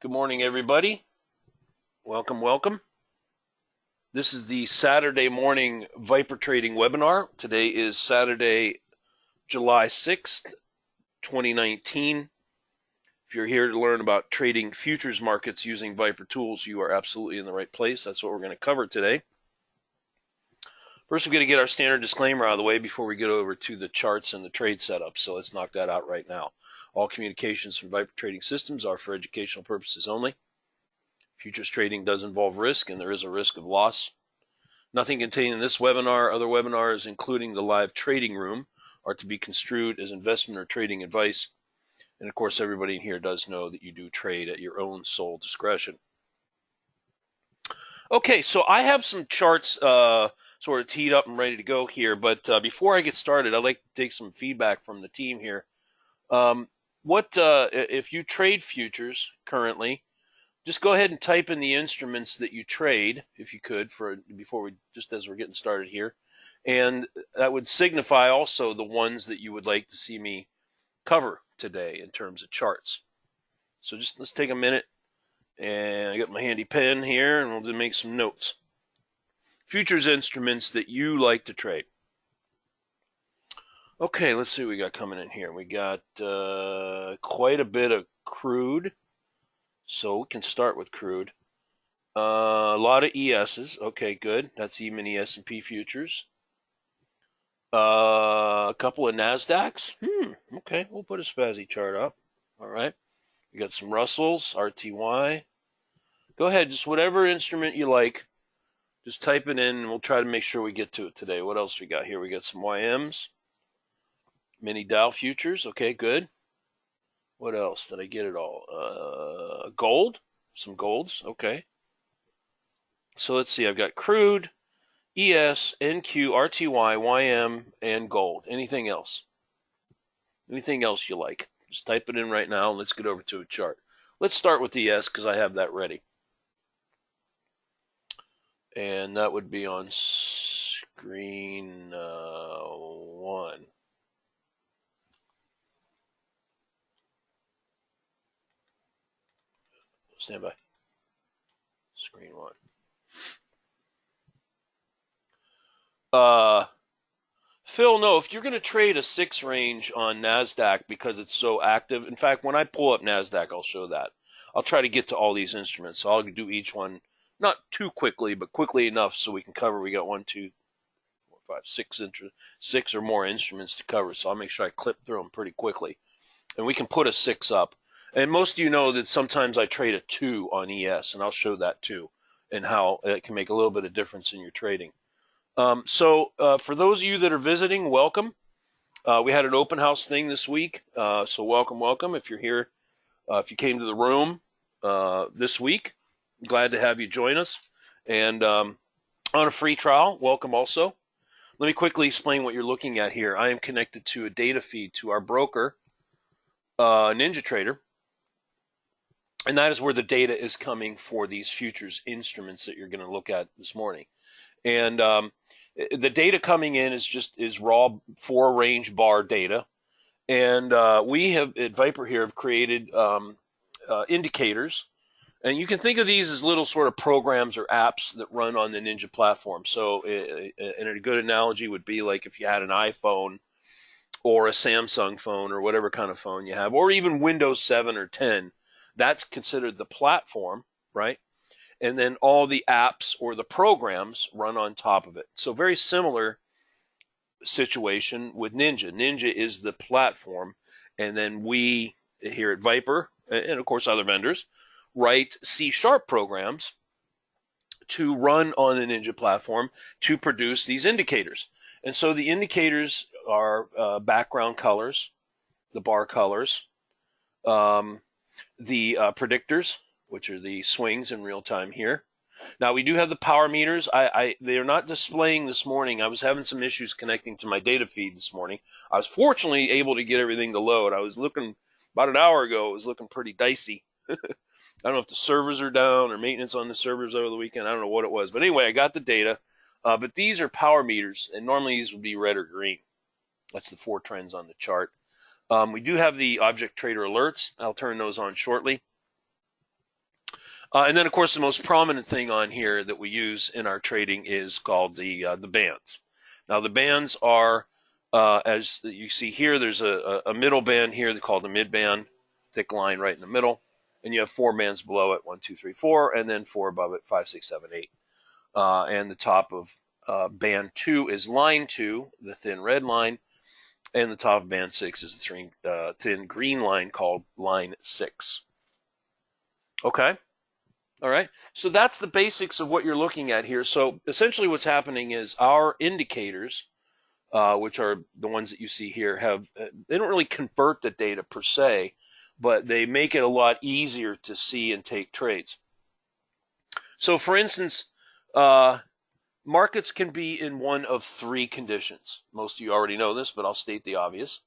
Good morning, everybody. Welcome, welcome. This is the Saturday morning Viper Trading webinar. Today is Saturday, July 6th, 2019. If you're here to learn about trading futures markets using Viper tools, you are absolutely in the right place. That's what we're going to cover today. First, we're going to get our standard disclaimer out of the way before we get over to the charts and the trade setup. So let's knock that out right now. All communications from Viper Trading Systems are for educational purposes only. Futures trading does involve risk, and there is a risk of loss. Nothing contained in this webinar, other webinars, including the live trading room, are to be construed as investment or trading advice. And of course, everybody in here does know that you do trade at your own sole discretion. Okay, so I have some charts sort of teed up and ready to go here, but before I get started, I'd like to take some feedback from the team here. If you trade futures currently, just go ahead and type in the instruments that you trade, if you could, just as we're getting started here. And that would signify also the ones that you would like to see me cover today in terms of charts. So let's take a minute, and I got my handy pen here, and we'll just make some notes. Futures instruments that you like to trade. Okay, let's see what we got coming in here. We got quite a bit of crude. So we can start with crude. A lot of ESs. Okay, good. That's E-mini S&P futures. A couple of NASDAQs. Okay, we'll put a SPASI chart up. All right. We got some Russells, RTY. Go ahead, just whatever instrument you like. Just type it in, and we'll try to make sure we get to it today. What else we got here? We got some YMs. Mini Dow futures. Okay, good. What else? Did I get it all? Gold. Some golds. Okay. So let's see. I've got crude, ES, NQ, RTY, YM, and gold. Anything else? Anything else you like? Just type it in right now, and let's get over to a chart. Let's start with ES because I have that ready. And that would be on screen 1. Stand by. Screen 1. Phil, no, if you're going to trade a 6 range on NASDAQ because it's so active, in fact, when I pull up NASDAQ, I'll show that. I'll try to get to all these instruments. So I'll do each one, not too quickly, but quickly enough so we can cover. We got 1, 2, 4, 5, 6 or more instruments to cover. So I'll make sure I clip through them pretty quickly. And we can put a 6 up. And most of you know that sometimes I trade a 2 on ES, and I'll show that too, and how it can make a little bit of difference in your trading. For those of you that are visiting, welcome. We had an open house thing this week, so welcome. If you're here, if you came to the room this week, glad to have you join us. And on a free trial, welcome also. Let me quickly explain what you're looking at here. I am connected to a data feed to our broker, NinjaTrader, and that is where the data is coming for these futures instruments that you're going to look at this morning. And the data coming in is raw 4 range bar data, and we have at Viper here have created indicators, and you can think of these as little sort of programs or apps that run on the Ninja platform. So, and a good analogy would be like if you had an iPhone or a Samsung phone or whatever kind of phone you have, or even Windows 7 or 10, that's considered the platform, right? And then all the apps or the programs run on top of it. So very similar situation with Ninja. Ninja is the platform, and then we here at Viper, and of course other vendors, write C# programs to run on the Ninja platform to produce these indicators. And so the indicators are background colors, the bar colors, the predictors, which are the swings in real time here. Now we do have the power meters. They are not displaying this morning. I was having some issues connecting to my data feed this morning. I was fortunately able to get everything to load. I was looking about an hour ago. It was looking pretty dicey. I don't know if the servers are down or maintenance on the servers over the weekend. I don't know what it was. But anyway, I got the data. But these are power meters, and normally these would be red or green. That's the 4 trends on the chart. We do have the object trader alerts. I'll turn those on shortly. And then, of course, the most prominent thing on here that we use in our trading is called the bands. Now, the bands are, as you see here, there's a middle band here called the mid band, thick line right in the middle, and you have 4 bands below it, 1, 2, 3, 4, and then 4 above it, 5, 6, 7, 8. And the top of band 2 is line 2, the thin red line, and the top of band 6 is the thin green line called line 6. Okay? All right, so that's the basics of what you're looking at here. So essentially what's happening is our indicators, which are the ones that you see here, they don't really convert the data per se, but they make it a lot easier to see and take trades. So for instance, markets can be in one of 3 conditions. Most of you already know this, but I'll state the obvious.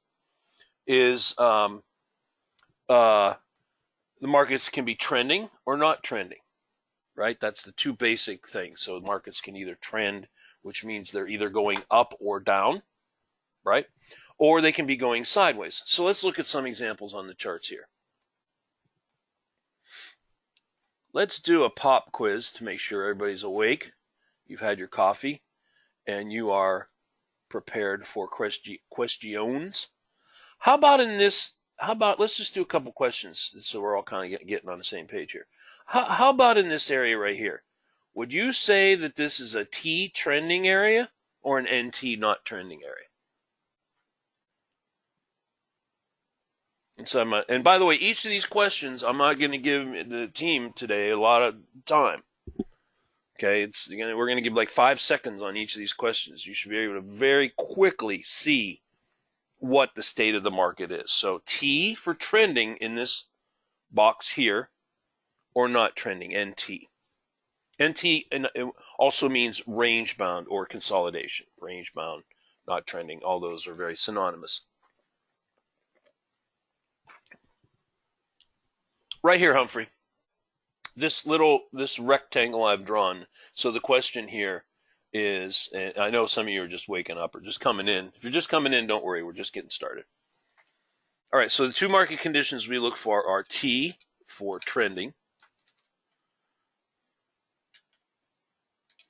The markets can be trending or not trending, right? That's the 2 basic things. So markets can either trend, which means they're either going up or down, right? Or they can be going sideways. So let's look at some examples on the charts here. Let's do a pop quiz to make sure everybody's awake. You've had your coffee and you are prepared for questions. How about let's just do a couple questions so we're all kind of getting on the same page here. How about in this area right here? Would you say that this is a T trending area or an NT not trending area? And by the way, each of these questions, I'm not going to give the team today a lot of time. Okay, we're going to give like 5 seconds on each of these questions. You should be able to very quickly see what the state of the market is. So T for trending in this box here, or not trending, NT. NT also means range bound or consolidation. Range bound, not trending, all those are very synonymous. Right here, Humphrey. This rectangle I've drawn. So the question here is, and I know some of you are just waking up or just coming in. If you're just coming in, don't worry, we're just getting started. All right, so the 2 market conditions we look for are T for trending.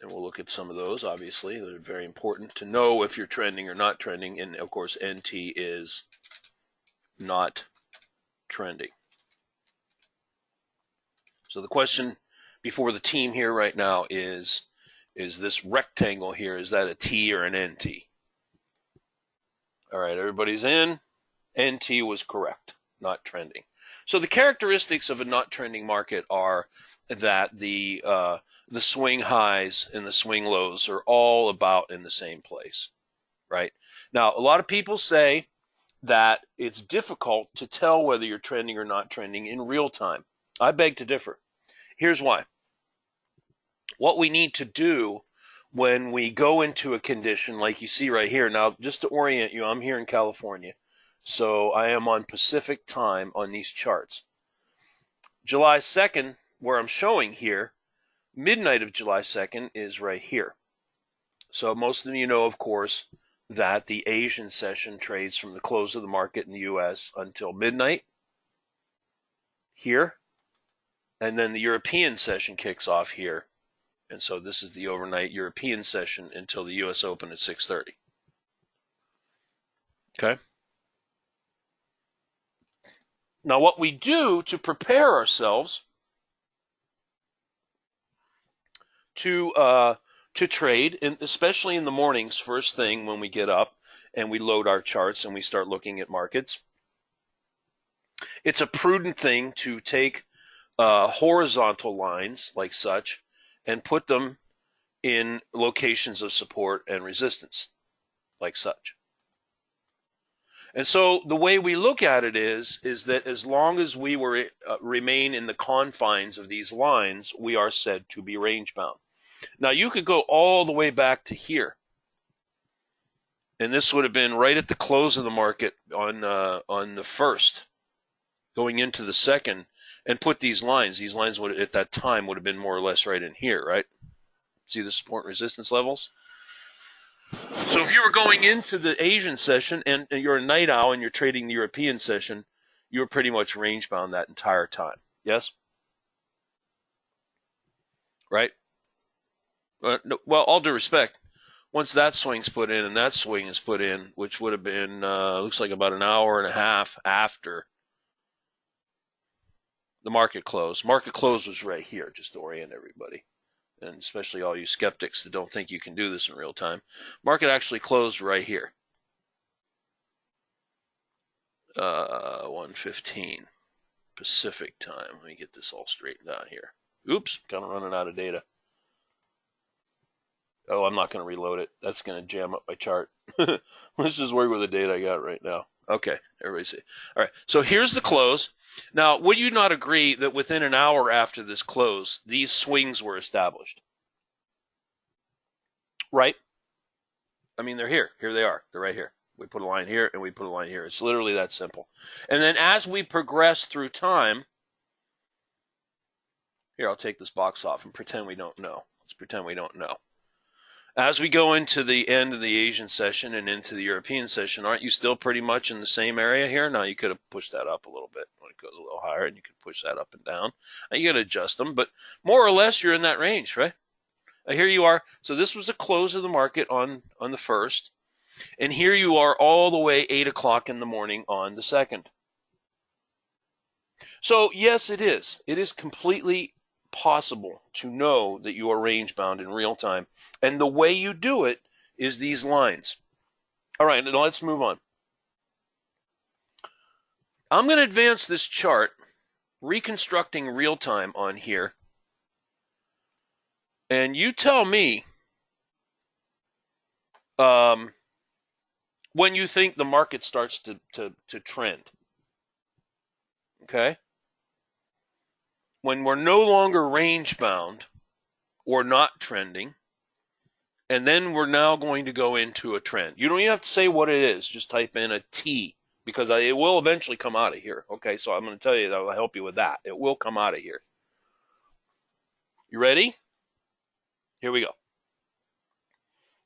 And we'll look at some of those, obviously. They're very important to know if you're trending or not trending. And, of course, NT is not trending. So the question before the team here right now is this rectangle here, is that a T or an NT? All right, everybody's in. NT was correct, not trending. So the characteristics of a not trending market are that the swing highs and the swing lows are all about in the same place, right? Now, a lot of people say that it's difficult to tell whether you're trending or not trending in real time. I beg to differ. Here's why. What we need to do when we go into a condition like you see right here, now just to orient you, I'm here in California, so I am on Pacific time on these charts. July 2nd, where I'm showing here, midnight of July 2nd is right here. So most of you know, of course, that the Asian session trades from the close of the market in the U.S. until midnight here, and then the European session kicks off here. And so this is the overnight European session until the U.S. Open at 6:30. Okay? Now what we do to prepare ourselves to trade, and especially in the mornings, first thing when we get up and we load our charts and we start looking at markets, it's a prudent thing to take horizontal lines like such and put them in locations of support and resistance like such. And so the way we look at it is that as long as we remain in the confines of these lines, we are said to be range bound. Now you could go all the way back to here, and this would have been right at the close of the market on the first, going into the second, and put these lines. These lines would at that time would have been more or less right in here, right? See the support and resistance levels? So if you were going into the Asian session and you're a night owl and you're trading the European session, you're pretty much range bound that entire time. Yes? right? No, well, all due respect, once that swing's put in and that swing is put in, which would have been, looks like about an hour and a half after the market close. Market close was right here, just to orient everybody, and especially all you skeptics that don't think you can do this in real time. Market actually closed right here, 1:15 Pacific time. Let me get this all straightened out here. Oops, kind of running out of data. Oh, I'm not going to reload it. That's going to jam up my chart. Let's just work with the data I got right now. Okay, everybody see. All right, so here's the close. Now, would you not agree that within an hour after this close, these swings were established? Right? I mean, they're here. Here they are. They're right here. We put a line here and we put a line here. It's literally that simple. And then as we progress through time, here, I'll take this box off and pretend we don't know. Let's pretend we don't know. As we go into the end of the Asian session and into the European session, aren't you still pretty much in the same area here? Now, you could have pushed that up a little bit when it goes a little higher, and you could push that up and down. Now, you got to adjust them, but more or less, you're in that range, right? Here you are. So this was the close of the market on the 1st, and here you are all the way 8 o'clock in the morning on the 2nd. So, yes, it is. It is completely possible to know that you are range bound in real time, and the way you do it is these lines. All right, now let's move on. I'm going to advance this chart, reconstructing real time on here, and you tell me when you think the market starts to trend. Okay? When we're no longer range bound or not trending, and then we're now going to go into a trend. You don't even have to say what it is. Just type in a T, because it will eventually come out of here. Okay, so I'm going to tell you that I'll help you with that. It will come out of here. You ready? Here we go.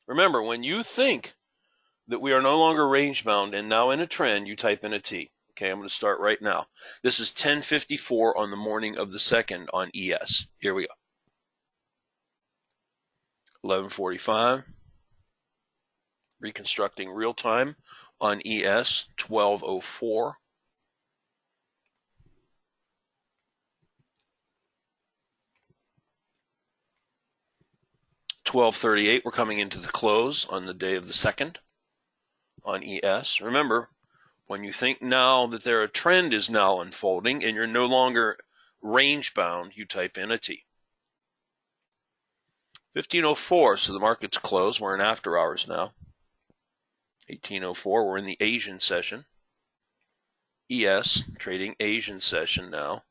Remember, when you think that we are no longer range bound and now in a trend, you type in a T. Okay, I'm going to start right now. This is 10:54 on the morning of the 2nd on ES. Here we go. 11:45. Reconstructing real time on ES. 12:04. 12:38. We're coming into the close on the day of the 2nd on ES. Remember, when you think now that a trend is now unfolding and you're no longer range bound, you type in a T. 15:04, so the market's closed. We're in after hours now. 18:04, we're in the Asian session. ES, trading Asian session now.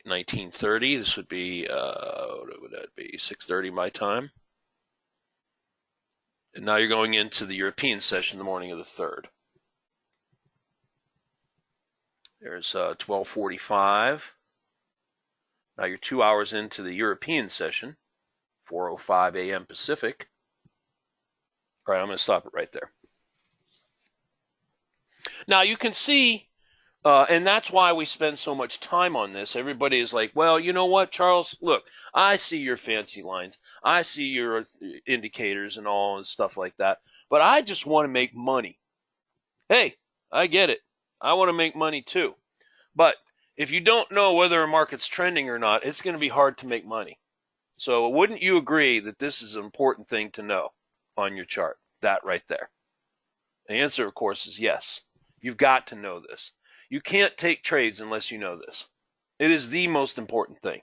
19:30, this would be, what would that be, 6:30 my time. And now you're going into the European session the morning of the 3rd. There's 12:45. Now you're 2 hours into the European session, 4:05 a.m. Pacific. All right, I'm going to stop it right there. Now you can see, and that's why we spend so much time on this. Everybody is like, well, you know what, Charles? Look, I see your fancy lines. I see your indicators and all and stuff like that. But I just want to make money. Hey, I get it. I want to make money too. But if you don't know whether a market's trending or not, it's going to be hard to make money. So wouldn't you agree that this is an important thing to know on your chart? That right there. The answer, of course, is yes. You've got to know this. You can't take trades unless you know this. It is the most important thing.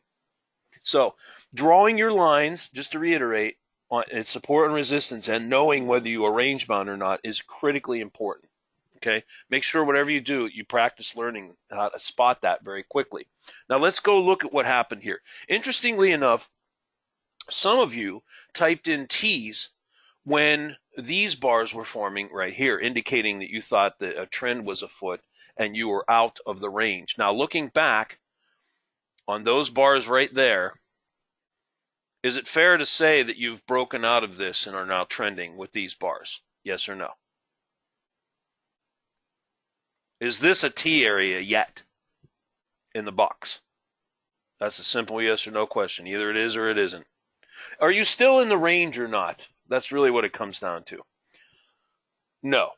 So drawing your lines, just to reiterate, on its support and resistance and knowing whether you are range bound or not is critically important. Okay, make sure whatever you do, you practice learning how to spot that very quickly. Now let's go look at what happened here. Interestingly enough, some of you typed in T's when these bars were forming right here, indicating that you thought that a trend was afoot and you were out of the range. Now looking back on those bars right there, is it fair to say that you've broken out of this and are now trending with these bars? Yes or no? Is this a T area yet in the box? That's a simple yes or no question. Either it is or it isn't. Are you still in the range or not? That's really what it comes down to. No.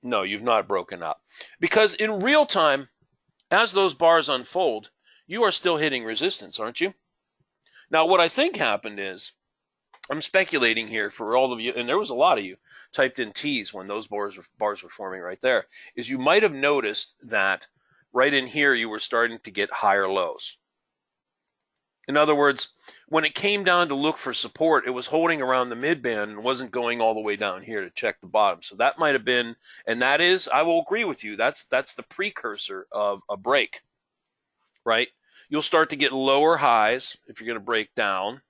No, you've not broken up. Because in real time, as those bars unfold, you are still hitting resistance, aren't you? Now, what I think happened is, I'm speculating here for all of you, and there was a lot of you typed in T's when those bars were forming right there, is you might have noticed that right in here you were starting to get higher lows. In other words, when it came down to look for support, it was holding around the mid-band and wasn't going all the way down here to check the bottom. So that might have been, and that is, I will agree with you, that's the precursor of a break, right? You'll start to get lower highs if you're going to break down,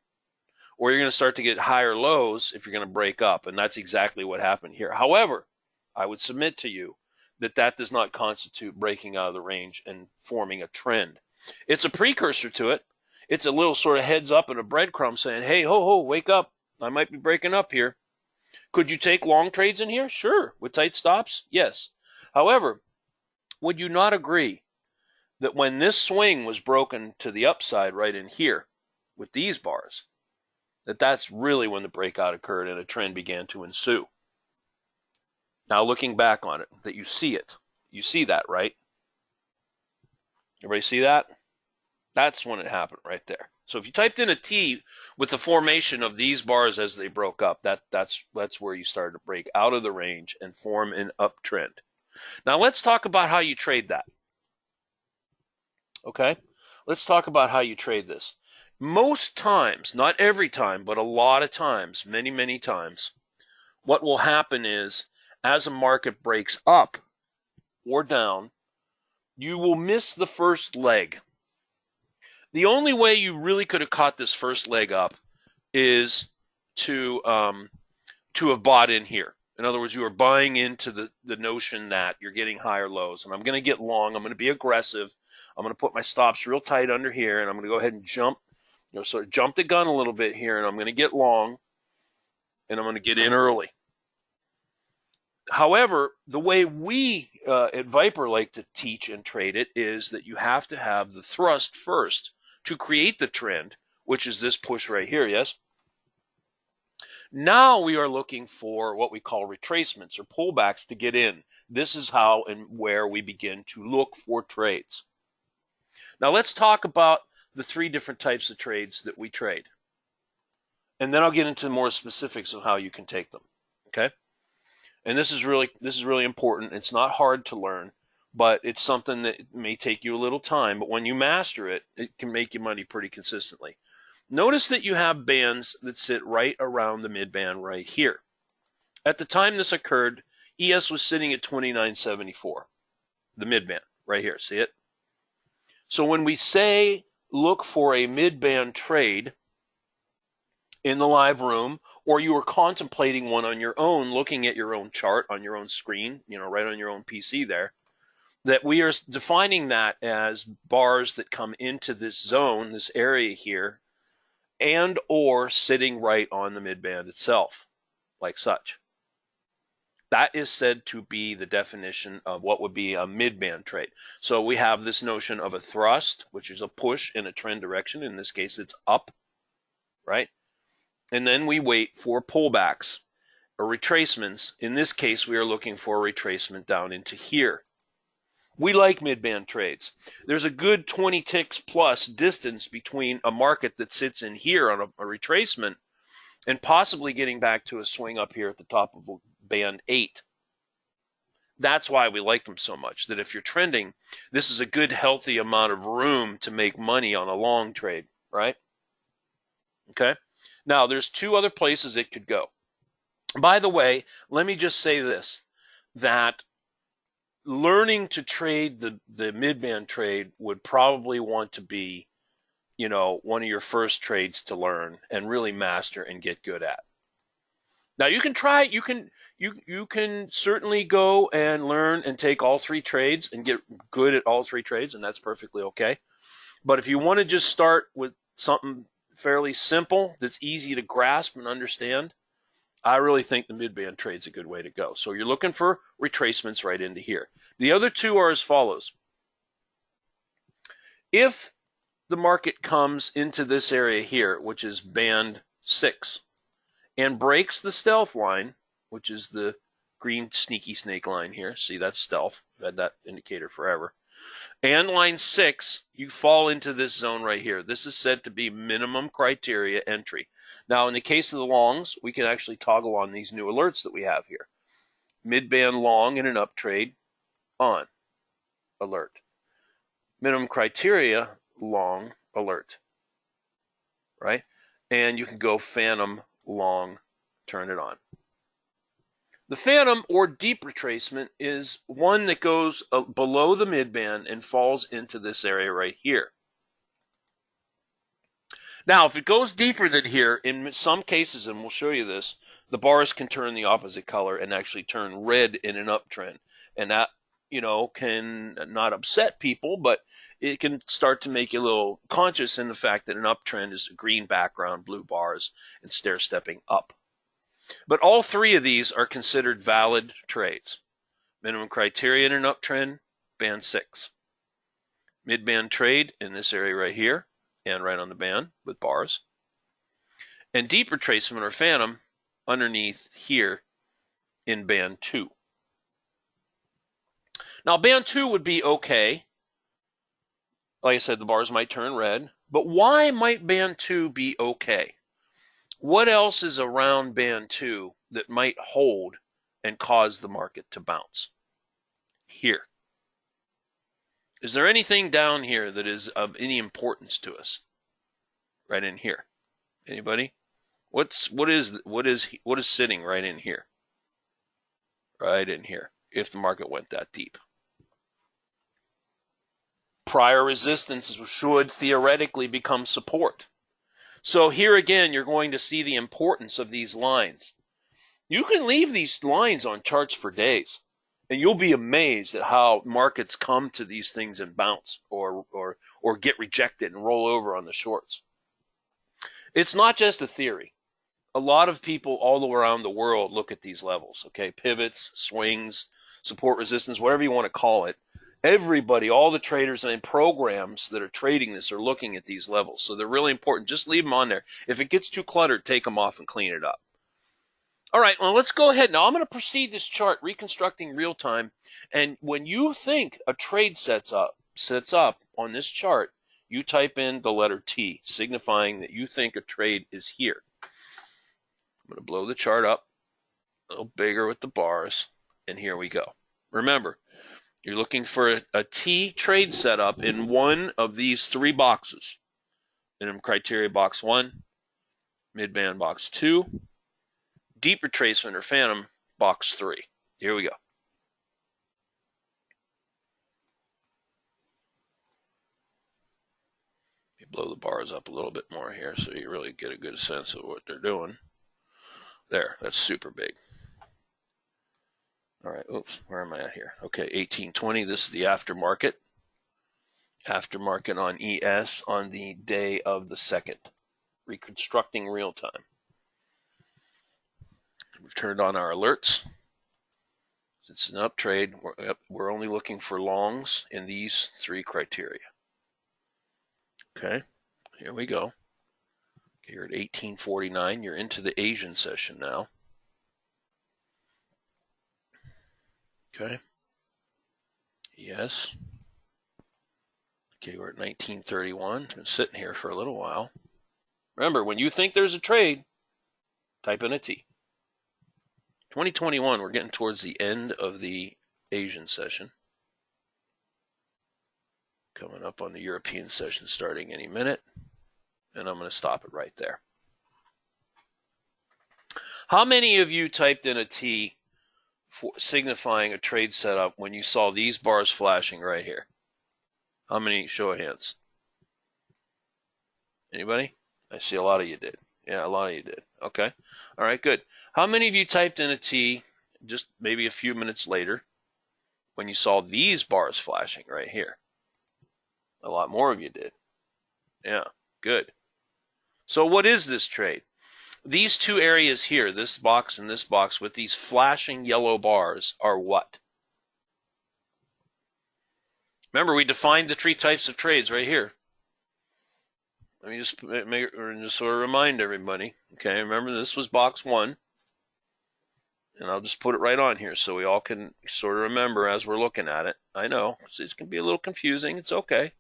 or you're going to start to get higher lows if you're going to break up, and that's exactly what happened here. However, I would submit to you that that does not constitute breaking out of the range and forming a trend. It's a precursor to it. It's a little sort of heads up and a breadcrumb saying, hey, ho, wake up. I might be breaking up here. Could you take long trades in here? Sure. With tight stops? Yes. However, would you not agree that when this swing was broken to the upside right in here with these bars, that's really when the breakout occurred and a trend began to ensue? Now, looking back on it, that you see it. You see that, right? Everybody see that? That's when it happened right there. So if you typed in a T with the formation of these bars as they broke up, that's where you started to break out of the range and form an uptrend. Now let's talk about how you trade that. Okay? Let's talk about how you trade this. Most times, not every time, but a lot of times, many times, what will happen is as a market breaks up or down, you will miss the first leg. The only way you really could have caught this first leg up is to have bought in here. In other words, you are buying into the notion that you're getting higher lows. And I'm going to get long. I'm going to be aggressive. I'm going to put my stops real tight under here. And I'm going to go ahead and jump, sort of jump the gun a little bit here. And I'm going to get long. And I'm going to get in early. However, the way we at Viper like to teach and trade it is that you have to have the thrust first to create the trend, which is this push right here, yes? Now we are looking for what we call retracements or pullbacks to get in. This is how and where we begin to look for trades. Now let's talk about the three different types of trades that we trade. And then I'll get into more specifics of how you can take them, okay? And this is really important. It's not hard to learn, but it's something that may take you a little time. But when you master it, it can make you money pretty consistently. Notice that you have bands that sit right around the mid-band right here. At the time this occurred, ES was sitting at 29.74, the mid-band right here. See it? So when we say look for a mid-band trade in the live room, or you are contemplating one on your own, looking at your own chart on your own screen, right on your own PC there, that we are defining that as bars that come into this zone, this area here, and or sitting right on the midband itself, like such. That is said to be the definition of what would be a midband trade. So we have this notion of a thrust, which is a push in a trend direction. In this case, it's up, right? And then we wait for pullbacks or retracements. In this case, we are looking for a retracement down into here. We like mid-band trades. There's a good 20 ticks plus distance between a market that sits in here on a retracement and possibly getting back to a swing up here at the top of band 8. That's why we like them so much, that if you're trending, this is a good, healthy amount of room to make money on a long trade, right? Okay? Now, there's two other places it could go. By the way, let me just say this, that learning to trade the mid-band trade would probably want to be, one of your first trades to learn and really master and get good at. Now you can try it. You can certainly go and learn and take all three trades and get good at all three trades, and that's perfectly okay. But if you want to just start with something fairly simple that's easy to grasp and understand, I really think the mid-band trade's a good way to go. So you're looking for retracements right into here. The other two are as follows. If the market comes into this area here, which is band 6, and breaks the stealth line, which is the green sneaky snake line here. See, that's stealth. I've had that indicator forever. And line 6, you fall into this zone right here. This is said to be minimum criteria entry. Now, in the case of the longs, we can actually toggle on these new alerts that we have here. Mid-band long in an up trade, on, alert. Minimum criteria, long, alert, right? And you can go phantom, long, turn it on. The phantom or deep retracement is one that goes below the midband and falls into this area right here. Now, if it goes deeper than here, in some cases, and we'll show you this, the bars can turn the opposite color and actually turn red in an uptrend. And that, can not upset people, but it can start to make you a little conscious in the fact that an uptrend is a green background, blue bars, and stair-stepping up. But all three of these are considered valid trades. Minimum criteria in an uptrend, band 6. Mid-band trade in this area right here, and right on the band with bars. And deep retracement or phantom underneath here in band 2. Now, band 2 would be okay. Like I said, the bars might turn red. But why might band 2 be okay? What else is around band 2 that might hold and cause the market to bounce? Here. Is there anything down here that is of any importance to us? Right in here. Anybody? What is sitting right in here? Right in here. If the market went that deep. Prior resistances should theoretically become support. So here again, you're going to see the importance of these lines. You can leave these lines on charts for days, and you'll be amazed at how markets come to these things and bounce or get rejected and roll over on the shorts. It's not just a theory. A lot of people all around the world look at these levels, okay? Pivots, swings, support resistance, whatever you want to call it. Everybody, all the traders and programs that are trading this are looking at these levels. So they're really important. Just leave them on there. If it gets too cluttered, take them off and clean it up. All right, well, let's go ahead. Now I'm going to proceed this chart, reconstructing real time. And when you think a trade sets up on this chart, you type in the letter T, signifying that you think a trade is here. I'm going to blow the chart up a little bigger with the bars, and here we go. Remember, you're looking for a T trade setup in one of these three boxes. Minimum criteria box 1, mid-band box 2, deep retracement or phantom box 3. Here we go. You blow the bars up a little bit more here so you really get a good sense of what they're doing. There, that's super big. All right, oops, where am I at here? Okay, 1820, this is the aftermarket. Aftermarket on ES on the day of the 2nd. Reconstructing real time. We've turned on our alerts. It's an up trade. We're only looking for longs in these three criteria. Okay, here we go. You're at 1849. You're into the Asian session now. Okay. Yes. Okay, we're at 1931. It's been sitting here for a little while. Remember, when you think there's a trade, type in a T. 2021, we're getting towards the end of the Asian session. Coming up on the European session starting any minute. And I'm going to stop it right there. How many of you typed in a T signifying a trade setup when you saw these bars flashing right here? How many? Show of hands. Anybody? I see a lot of you did. Yeah, a lot of you did. Okay. All right, good. How many of you typed in a T just maybe a few minutes later when you saw these bars flashing right here? A lot more of you did. Yeah, good. So what is this trade? These two areas here, this box and this box with these flashing yellow bars are what? Remember, we defined the three types of trades right here. let me just sort of remind everybody. Okay, remember this was box 1. And I'll just put it right on here so we all can sort of remember as we're looking at it. I know it's going to be a little confusing. It's okay.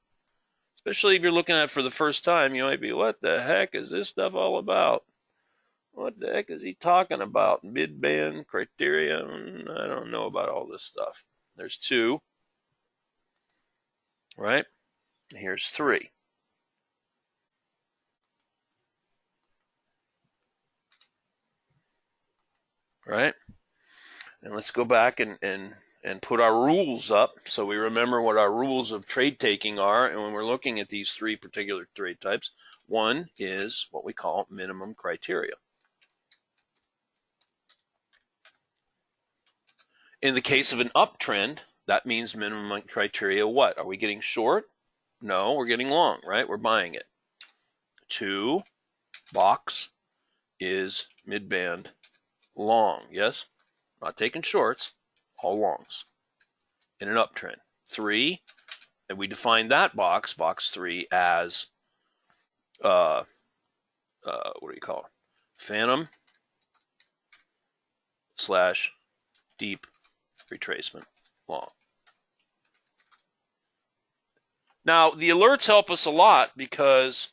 Especially if you're looking at it for the first time, you might be, what the heck is this stuff all about? What the heck is he talking about? Mid-band criteria? I don't know about all this stuff. There's 2, right? Here's 3. Right? And let's go back and put our rules up so we remember what our rules of trade taking are. And when we're looking at these 3 particular trade types, 1 is what we call minimum criteria. In the case of an uptrend, that means minimum criteria what? Are we getting short? No, we're getting long, right? We're buying it. 2, box is mid-band long, yes? Not taking shorts, all longs in an uptrend. 3, and we define that box 3, as what do you call it? Phantom / deep retracement long. Now, the alerts help us a lot because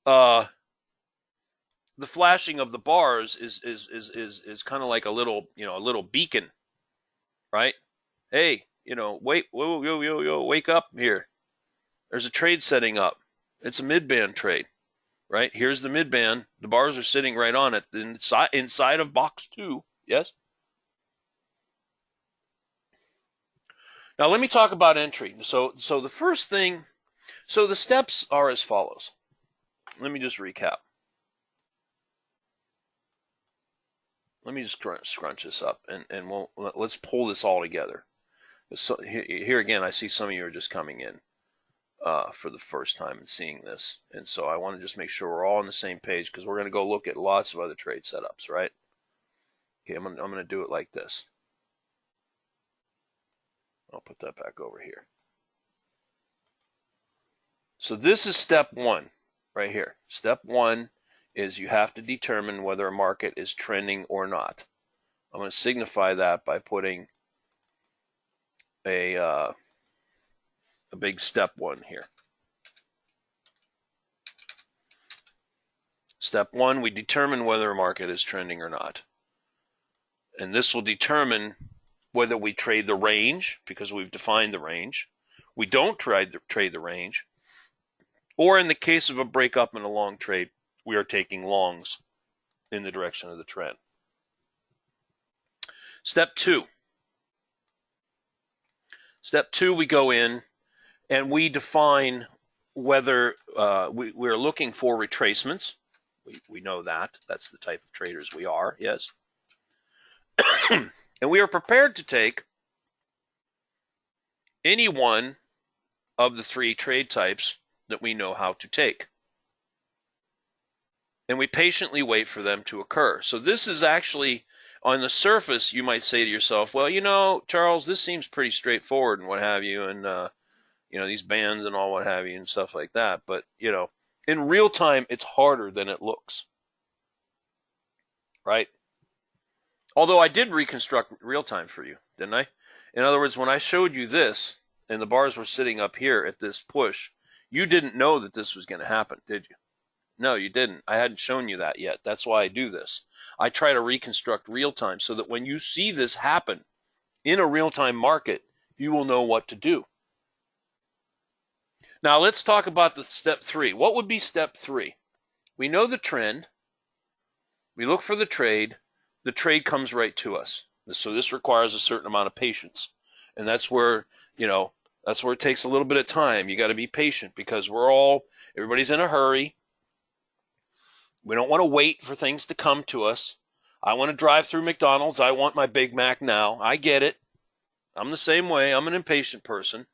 the flashing of the bars is kind of like a little beacon, right? Hey, wait, wake up here. There's a trade setting up. It's a mid-band trade, right? Here's the mid-band. The bars are sitting right on it inside of box 2, yes? Now let me talk about entry. So the first thing, so the steps are as follows. Let me just recap. Let me just scrunch this up, and let's pull this all together. So here again, I see some of you are just coming in for the first time and seeing this, and so I want to just make sure we're all on the same page because we're going to go look at lots of other trade setups, right? Okay, I'm going to do it like this. I'll put that back over here. So this is step 1 right here. Step 1 is you have to determine whether a market is trending or not. I'm going to signify that by putting a big step 1 here. Step 1, we determine whether a market is trending or not. And this will determine whether we trade the range, because we've defined the range. We don't trade the range. Or in the case of a breakup in a long trade, we are taking longs in the direction of the trend. Step 2. Step 2, we go in and we define whether we're looking for retracements. We know that. That's the type of traders we are, yes. And we are prepared to take any one of the 3 trade types that we know how to take. And we patiently wait for them to occur. So this is actually, on the surface, you might say to yourself, well, Charles, this seems pretty straightforward and what have you, and, these bands and all what have you and stuff like that. But, in real time, it's harder than it looks. Right? Although I did reconstruct real time for you, didn't I? In other words, when I showed you this and the bars were sitting up here at this push, you didn't know that this was going to happen, did you? No, you didn't. I hadn't shown you that yet. That's why I do this. I try to reconstruct real time so that when you see this happen in a real-time market, you will know what to do. Now let's talk about the step 3. What would be step 3? We know the trend. We look for the trade. The trade comes right to us. So this requires a certain amount of patience. And that's where, that's where it takes a little bit of time. You got to be patient because everybody's in a hurry. We don't want to wait for things to come to us. I want to drive through McDonald's. I want my Big Mac now. I get it. I'm the same way. I'm an impatient person.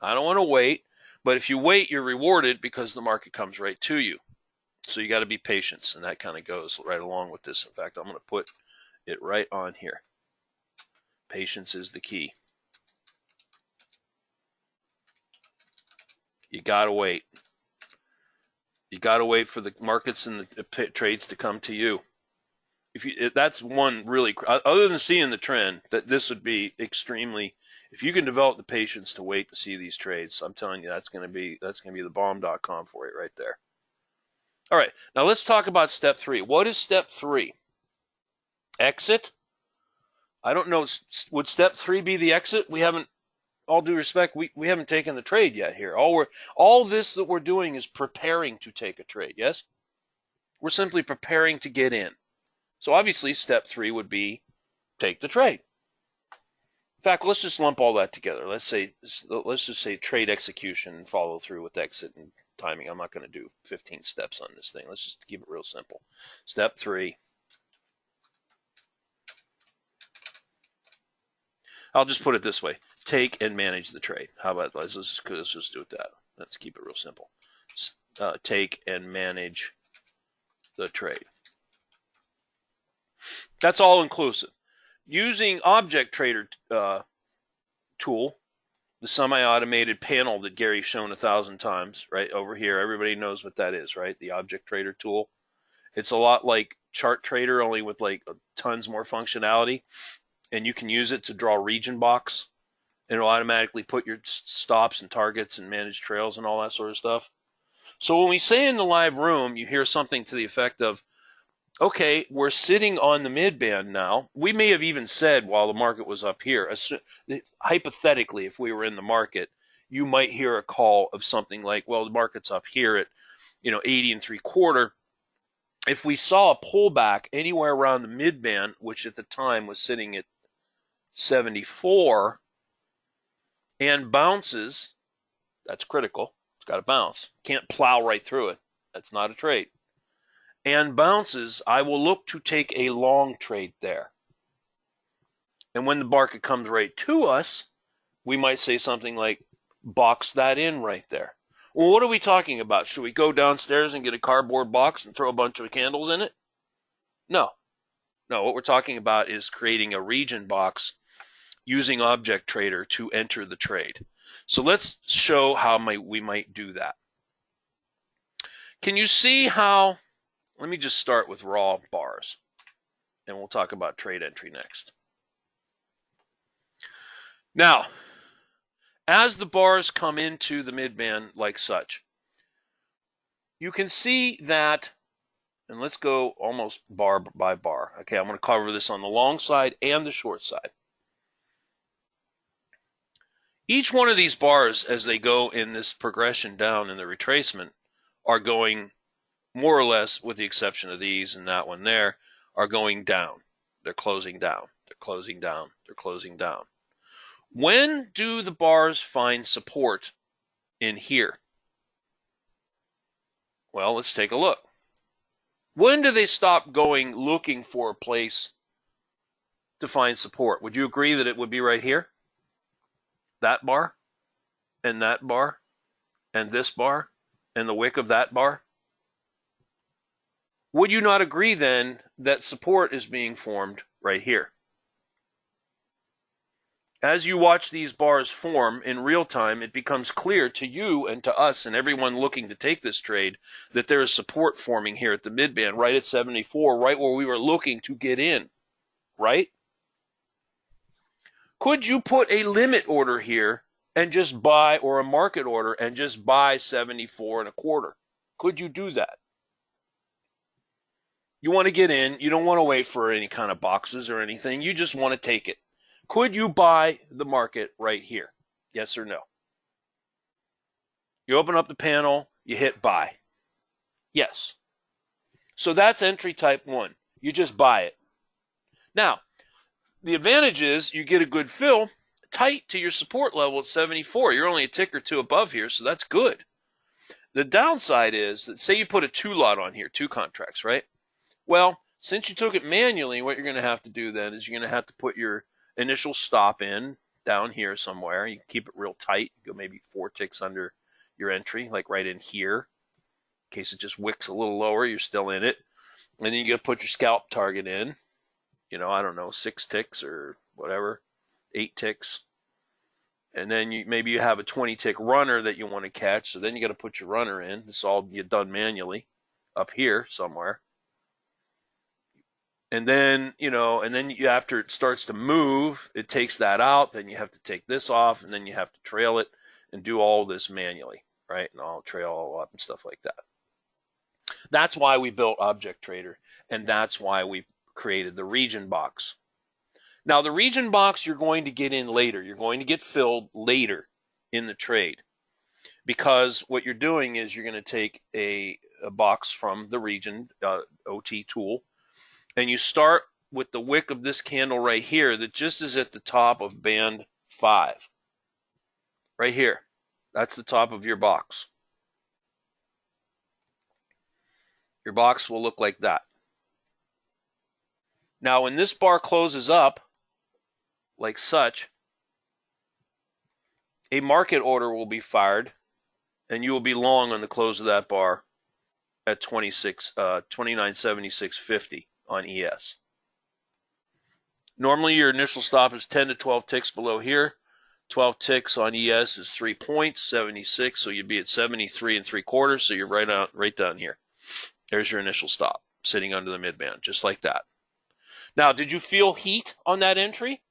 I don't want to wait. But if you wait, you're rewarded because the market comes right to you. So you got to be patient, and that kind of goes right along with this. In fact, I'm going to put it right on here. Patience is the key. You got to wait. You got to wait for the markets and the trades to come to you. That's one really, other than seeing the trend, that this would be extremely, if you can develop the patience to wait to see these trades, I'm telling you, that's going to be the bomb.com for you right there. All right, now let's talk about step 3. What is step 3? Exit? I don't know. Would step 3 be the exit? We haven't, all due respect, we haven't taken the trade yet here. All this that we're doing is preparing to take a trade, yes? We're simply preparing to get in. So obviously step 3 would be take the trade. In fact, let's just lump all that together. Let's just say trade execution and follow through with exit and timing. I'm not going to do 15 steps on this thing. Let's just keep it real simple. Step 3. I'll just put it this way. Take and manage the trade. How about let's just do it that. Let's keep it real simple. Take and manage the trade. That's all inclusive. Using Object Trader tool, the semi-automated panel that Gary's shown 1,000 times, right over here. Everybody knows what that is, right? The Object Trader tool. It's a lot like Chart Trader, only with like tons more functionality. And you can use it to draw region box. And it'll automatically put your stops and targets and manage trails and all that sort of stuff. So when we say in the live room, you hear something to the effect of, okay, we're sitting on the mid-band now. We may have even said while the market was up here, hypothetically, if we were in the market, you might hear a call of something like, well, the market's up here at 80 3/4. If we saw a pullback anywhere around the mid-band, which at the time was sitting at 74, and bounces, that's critical. It's got to bounce. Can't plow right through it. That's not a trade. And bounces, I will look to take a long trade there. And when the market comes right to us, we might say something like, box that in right there. Well, what are we talking about? Should we go downstairs and get a cardboard box and throw a bunch of candles in it? No. No, what we're talking about is creating a region box using Object Trader to enter the trade. So let's show how we might do that. Can you see how, let me just start with raw bars, and we'll talk about trade entry next. Now, as the bars come into the midband like such, you can see that, and let's go almost bar by bar. Okay, I'm going to cover this on the long side and the short side. Each one of these bars, as they go in this progression down in the retracement, are going more or less, with the exception of these and that one there, are going down. They're closing down. They're closing down. They're closing down. When do the bars find support in here? Well, let's take a look. When do they stop going looking for a place to find support? Would you agree that it would be right here? That bar, and that bar, and this bar, and the wick of that bar? Would you not agree then that support is being formed right here? As you watch these bars form in real time, it becomes clear to you and to us and everyone looking to take this trade that there is support forming here at the midband, right at 74, right where we were looking to get in, right? Could you put a limit order here and just buy, or a market order and just buy 74 1/4? Could you do that? You want to get in. You don't want to wait for any kind of boxes or anything. You just want to take it. Could you buy the market right here? Yes or no? You open up the panel, you hit buy. Yes. So that's entry type 1. You just buy it. Now, the advantage is you get a good fill tight to your support level at 74. You're only a tick or two above here, so that's good. The downside is that, say you put a 2 lot on here, 2 contracts, right? Well, since you took it manually, what you're going to have to do then is you're going to have to put your initial stop in down here somewhere. You can keep it real tight. Go maybe 4 ticks under your entry, like right in here. In case it just wicks a little lower, you're still in it. And then you got to put your scalp target in. I don't know, 6 ticks or whatever, 8 ticks. And then maybe you have a 20 tick runner that you want to catch. So then you got to put your runner in. It's all done manually up here somewhere. And then, after it starts to move, it takes that out. Then you have to take this off, and then you have to trail it and do all this manually, right? And I'll trail all up and stuff like that. That's why we built Object Trader, and that's why we created the region box. Now, the region box you're going to get in later. You're going to get filled later in the trade, because what you're doing is you're going to take a box from the region OT tool, and you start with the wick of this candle right here that just is at the top of band 5. Right here. That's the top of your box. Your box will look like that. Now, when this bar closes up, like such, a market order will be fired, and you will be long on the close of that bar at 2976.50 on ES. Normally, your initial stop is 10 to 12 ticks below here. 12 ticks on ES is 3 points, 76, so you'd be at 73 3/4, so you're right down here. There's your initial stop, sitting under the midband, just like that. Now, did you feel heat on that entry?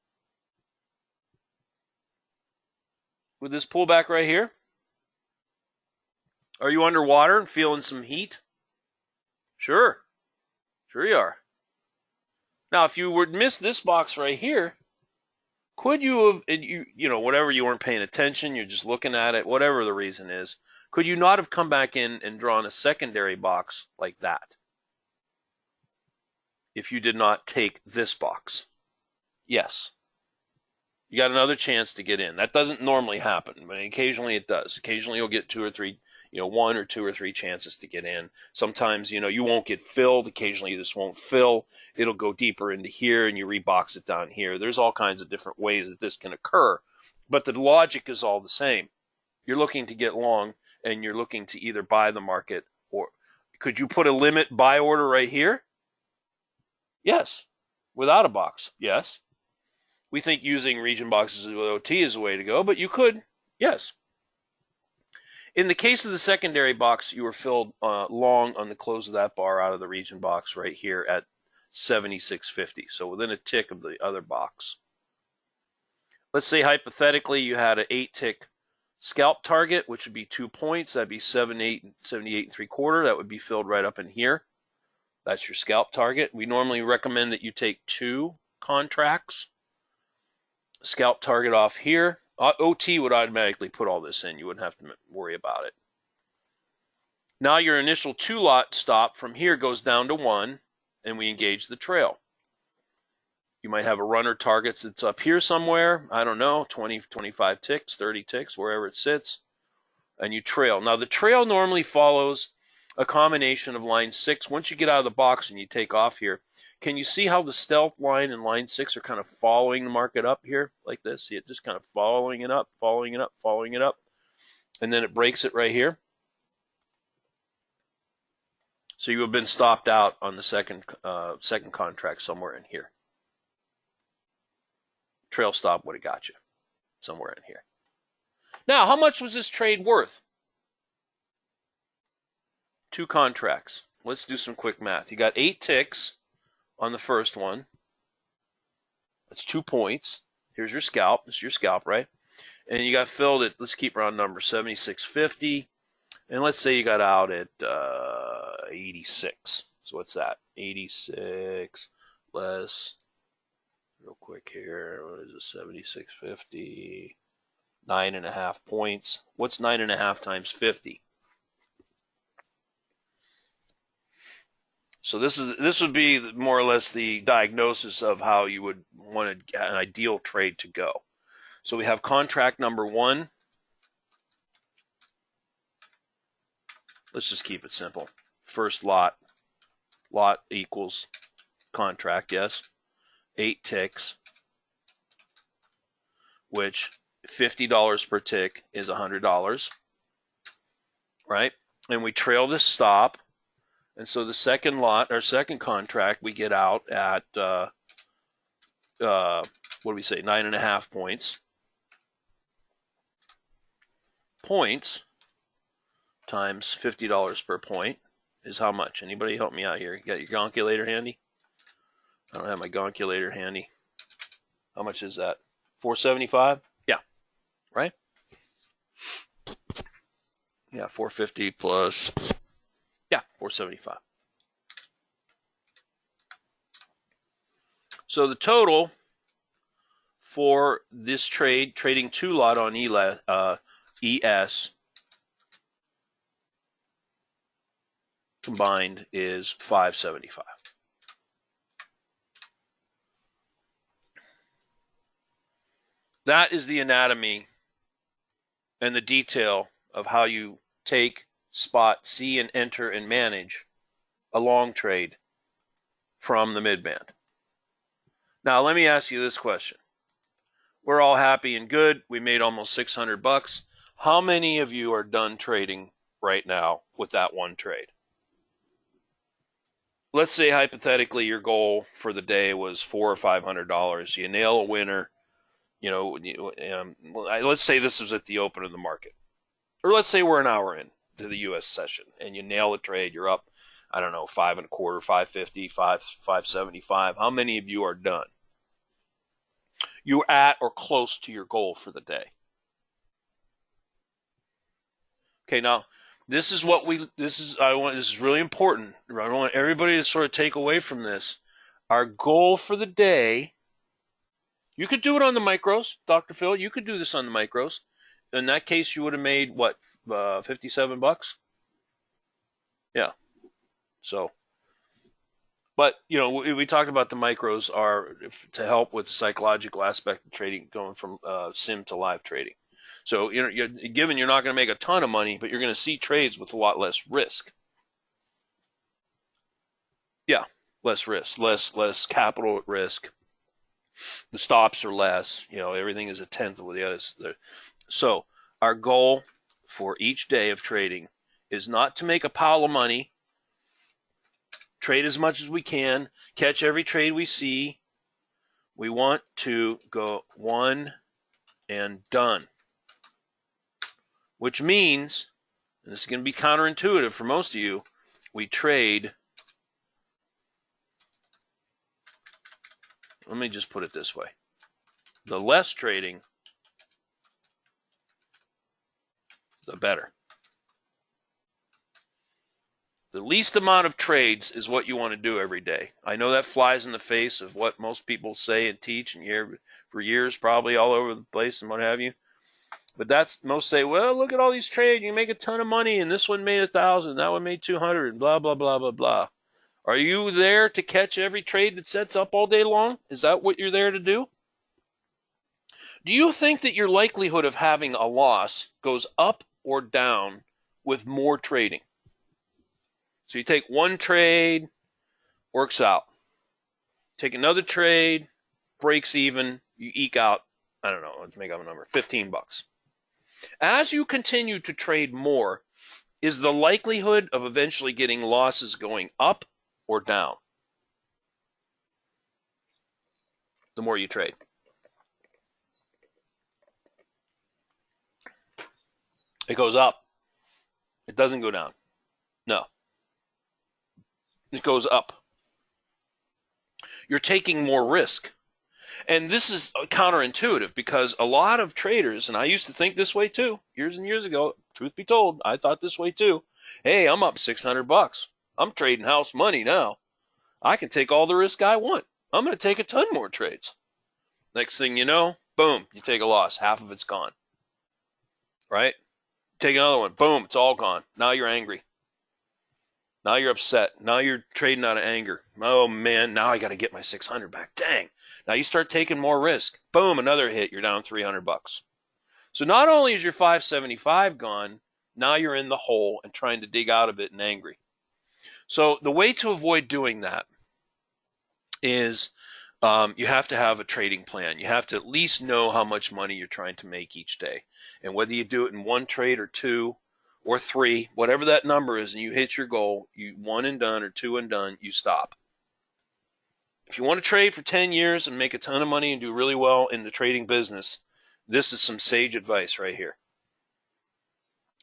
With this pullback right here? Are you underwater and feeling some heat? Sure. Sure you are. Now, if you were to miss this box right here, could you have, whatever, you weren't paying attention, you're just looking at it, whatever the reason is, could you not have come back in and drawn a secondary box like that if you did not take this box? Yes. You got another chance to get in. That doesn't normally happen, but occasionally it does. Occasionally you'll get 2 or 3, 1 or 2 or 3 chances to get in. Sometimes, you won't get filled. Occasionally this won't fill. It'll go deeper into here and you rebox it down here. There's all kinds of different ways that this can occur, but the logic is all the same. You're looking to get long and you're looking to either buy the market, or could you put a limit buy order right here? Yes. Without a box? Yes. We think using region boxes with OT is the way to go, but you could, yes. In the case of the secondary box, you were filled long on the close of that bar out of the region box right here at 76.50, so within a tick of the other box. Let's say hypothetically you had an 8-tick scalp target, which would be 2 points. That'd be 78 3/4. That would be filled right up in here. That's your scalp target. We normally recommend that you take 2 contracts. Scalp target off here. OT would automatically put all this in. You wouldn't have to worry about it. Now your initial 2-lot stop from here goes down to 1, and we engage the trail. You might have a runner target that's up here somewhere. I don't know, 20, 25 ticks, 30 ticks, wherever it sits. And you trail. Now the trail normally follows a combination of line 6. Once you get out of the box and you take off here, can you see how the stealth line and line 6 are kind of following the market up here like this? See it just kind of following it up, following it up, following it up, and then it breaks it right here. So you have been stopped out on the second contract somewhere in here. Trail stop would have got you somewhere in here. Now, how much was this trade worth? 2 contracts. Let's do some quick math. You got 8 ticks on the first one. That's 2 points. Here's your scalp. This is your scalp, right? And you got filled at, let's keep round number, 76.50. And let's say you got out at 86. So what's that? 86 less, real quick here, what is it, 76.50, 9.5 points. What's 9.5 times 50? So this would be more or less the diagnosis of how you would want an ideal trade to go. So we have contract number 1. Let's just keep it simple. First lot equals contract, yes. 8 ticks, which $50 per tick is $100, right? And we trail this stop. And so the second lot, our second contract, we get out at, what do we say, 9.5 points. points times $50 per point is how much? Anybody help me out here? You got your calculator handy? I don't have my calculator handy. How much is that? 475? Yeah, right? Yeah, 450 plus, yeah, 475. So the total for this trade, trading 2-lot on ES, combined is 575. That is the anatomy and the detail of how you take, spot, see, and enter and manage a long trade from the midband. Now, let me ask you this question. We're all happy and good. We made almost 600 bucks. How many of you are done trading right now with that one trade? Let's say hypothetically your goal for the day was $400 or $500. You nail a winner. Let's say this was at the open of the market. Or let's say we're an hour in to the U.S. session and you nail a trade. You're up, I don't know, 5.25, 550, 575. How many of you are done? You're at or close to your goal for the day. Okay, now this is really important. I want everybody to sort of take away from this. Our goal for the day, you could do it on the micros, Dr. Phil. You could do this on the micros. In that case, you would have made what, 57 bucks? Yeah. So, but we talked about the micros are to help with the psychological aspect of trading, going from sim to live trading. So, given you're not going to make a ton of money, but you're going to see trades with a lot less risk. Yeah, less risk, less capital at risk. The stops are less. Everything is a tenth of what the others. So our goal for each day of trading is not to make a pile of money, trade as much as we can, catch every trade we see. We want to go one and done, which means, and this is going to be counterintuitive for most of you, we trade. Let me just put it this way. The less trading, the better. The least amount of trades is what you want to do every day. I know that flies in the face of what most people say and teach and hear for years, probably all over the place and what have you. But most say, well, look at all these trades. You make a ton of money, and this one made 1,000, that one made 200, and blah, blah, blah, blah, blah. Are you there to catch every trade that sets up all day long? Is that what you're there to do? Do you think that your likelihood of having a loss goes up or down with more trading? So you take one trade, works out. Take another trade, breaks even, you eke out, I don't know, let's make up a number, 15 bucks. As you continue to trade more, is the likelihood of eventually getting losses going up or down? The more you trade. It goes up. It doesn't go down. No. It goes up. You're taking more risk. And this is counterintuitive because a lot of traders, and I used to think this way too, years and years ago, truth be told, I thought this way too. Hey, I'm up 600 bucks. I'm trading house money now. I can take all the risk I want. I'm going to take a ton more trades. Next thing you know, boom, you take a loss. Half of it's gone. Right? Take another one. Boom, it's all gone. Now you're angry. Now you're upset. Now you're trading out of anger. Oh, man, now I got to get my 600 back. Dang. Now you start taking more risk. Boom, another hit. You're down 300 bucks. So not only is your 575 gone, now you're in the hole and trying to dig out of it and angry. So the way to avoid doing that is you have to have a trading plan. You have to at least know how much money you're trying to make each day. And whether you do it in one trade or two or three, whatever that number is, and you hit your goal, you one and done or two and done, you stop. If you want to trade for 10 years and make a ton of money and do really well in the trading business, this is some sage advice right here.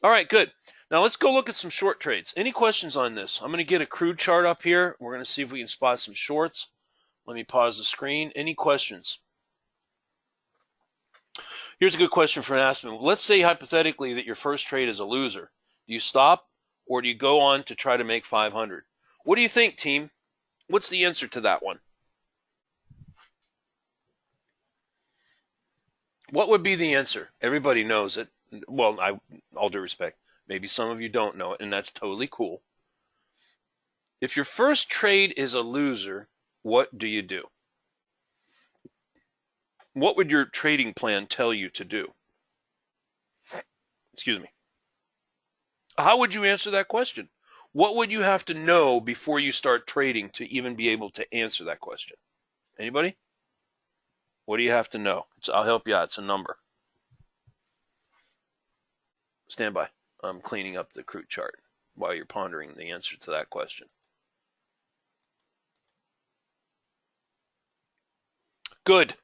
All right, good. Now let's go look at some short trades. Any questions on this? I'm going to get a crude chart up here. We're going to see if we can spot some shorts. Let me pause the screen. Any questions? Here's a good question for an Aspen. Let's say hypothetically that your first trade is a loser. Do you stop or do you go on to try to make 500? What do you think, team? What's the answer to that one? What would be the answer? Everybody knows it. Well, all due respect, maybe some of you don't know it, and that's totally cool. If your first trade is a loser, what do you do? What would your trading plan tell you to do? Excuse me. How would you answer that question? What would you have to know before you start trading to even be able to answer that question? Anybody? What do you have to know? I'll help you out. It's a number. Stand by. I'm cleaning up the crude chart while you're pondering the answer to that question. Good.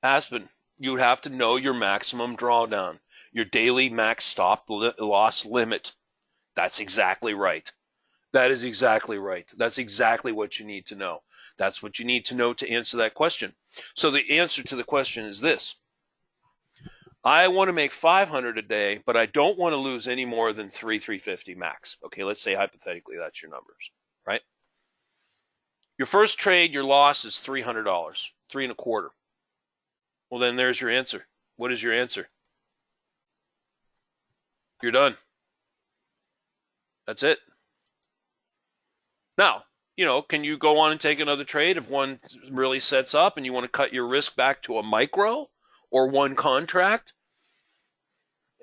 Aspen, you would have to know your maximum drawdown, your daily max stop loss limit. That's exactly right. That is exactly right. That's exactly what you need to know. That's what you need to know to answer that question. So the answer to the question is this. I want to make 500 a day, but I don't want to lose any more than 350 max. Okay, let's say hypothetically that's your numbers, right? Your first trade, your loss is $300, $3.25. Well, then there's your answer. What is your answer? You're done. That's it. Now, can you go on and take another trade if one really sets up and you want to cut your risk back to a micro or one contract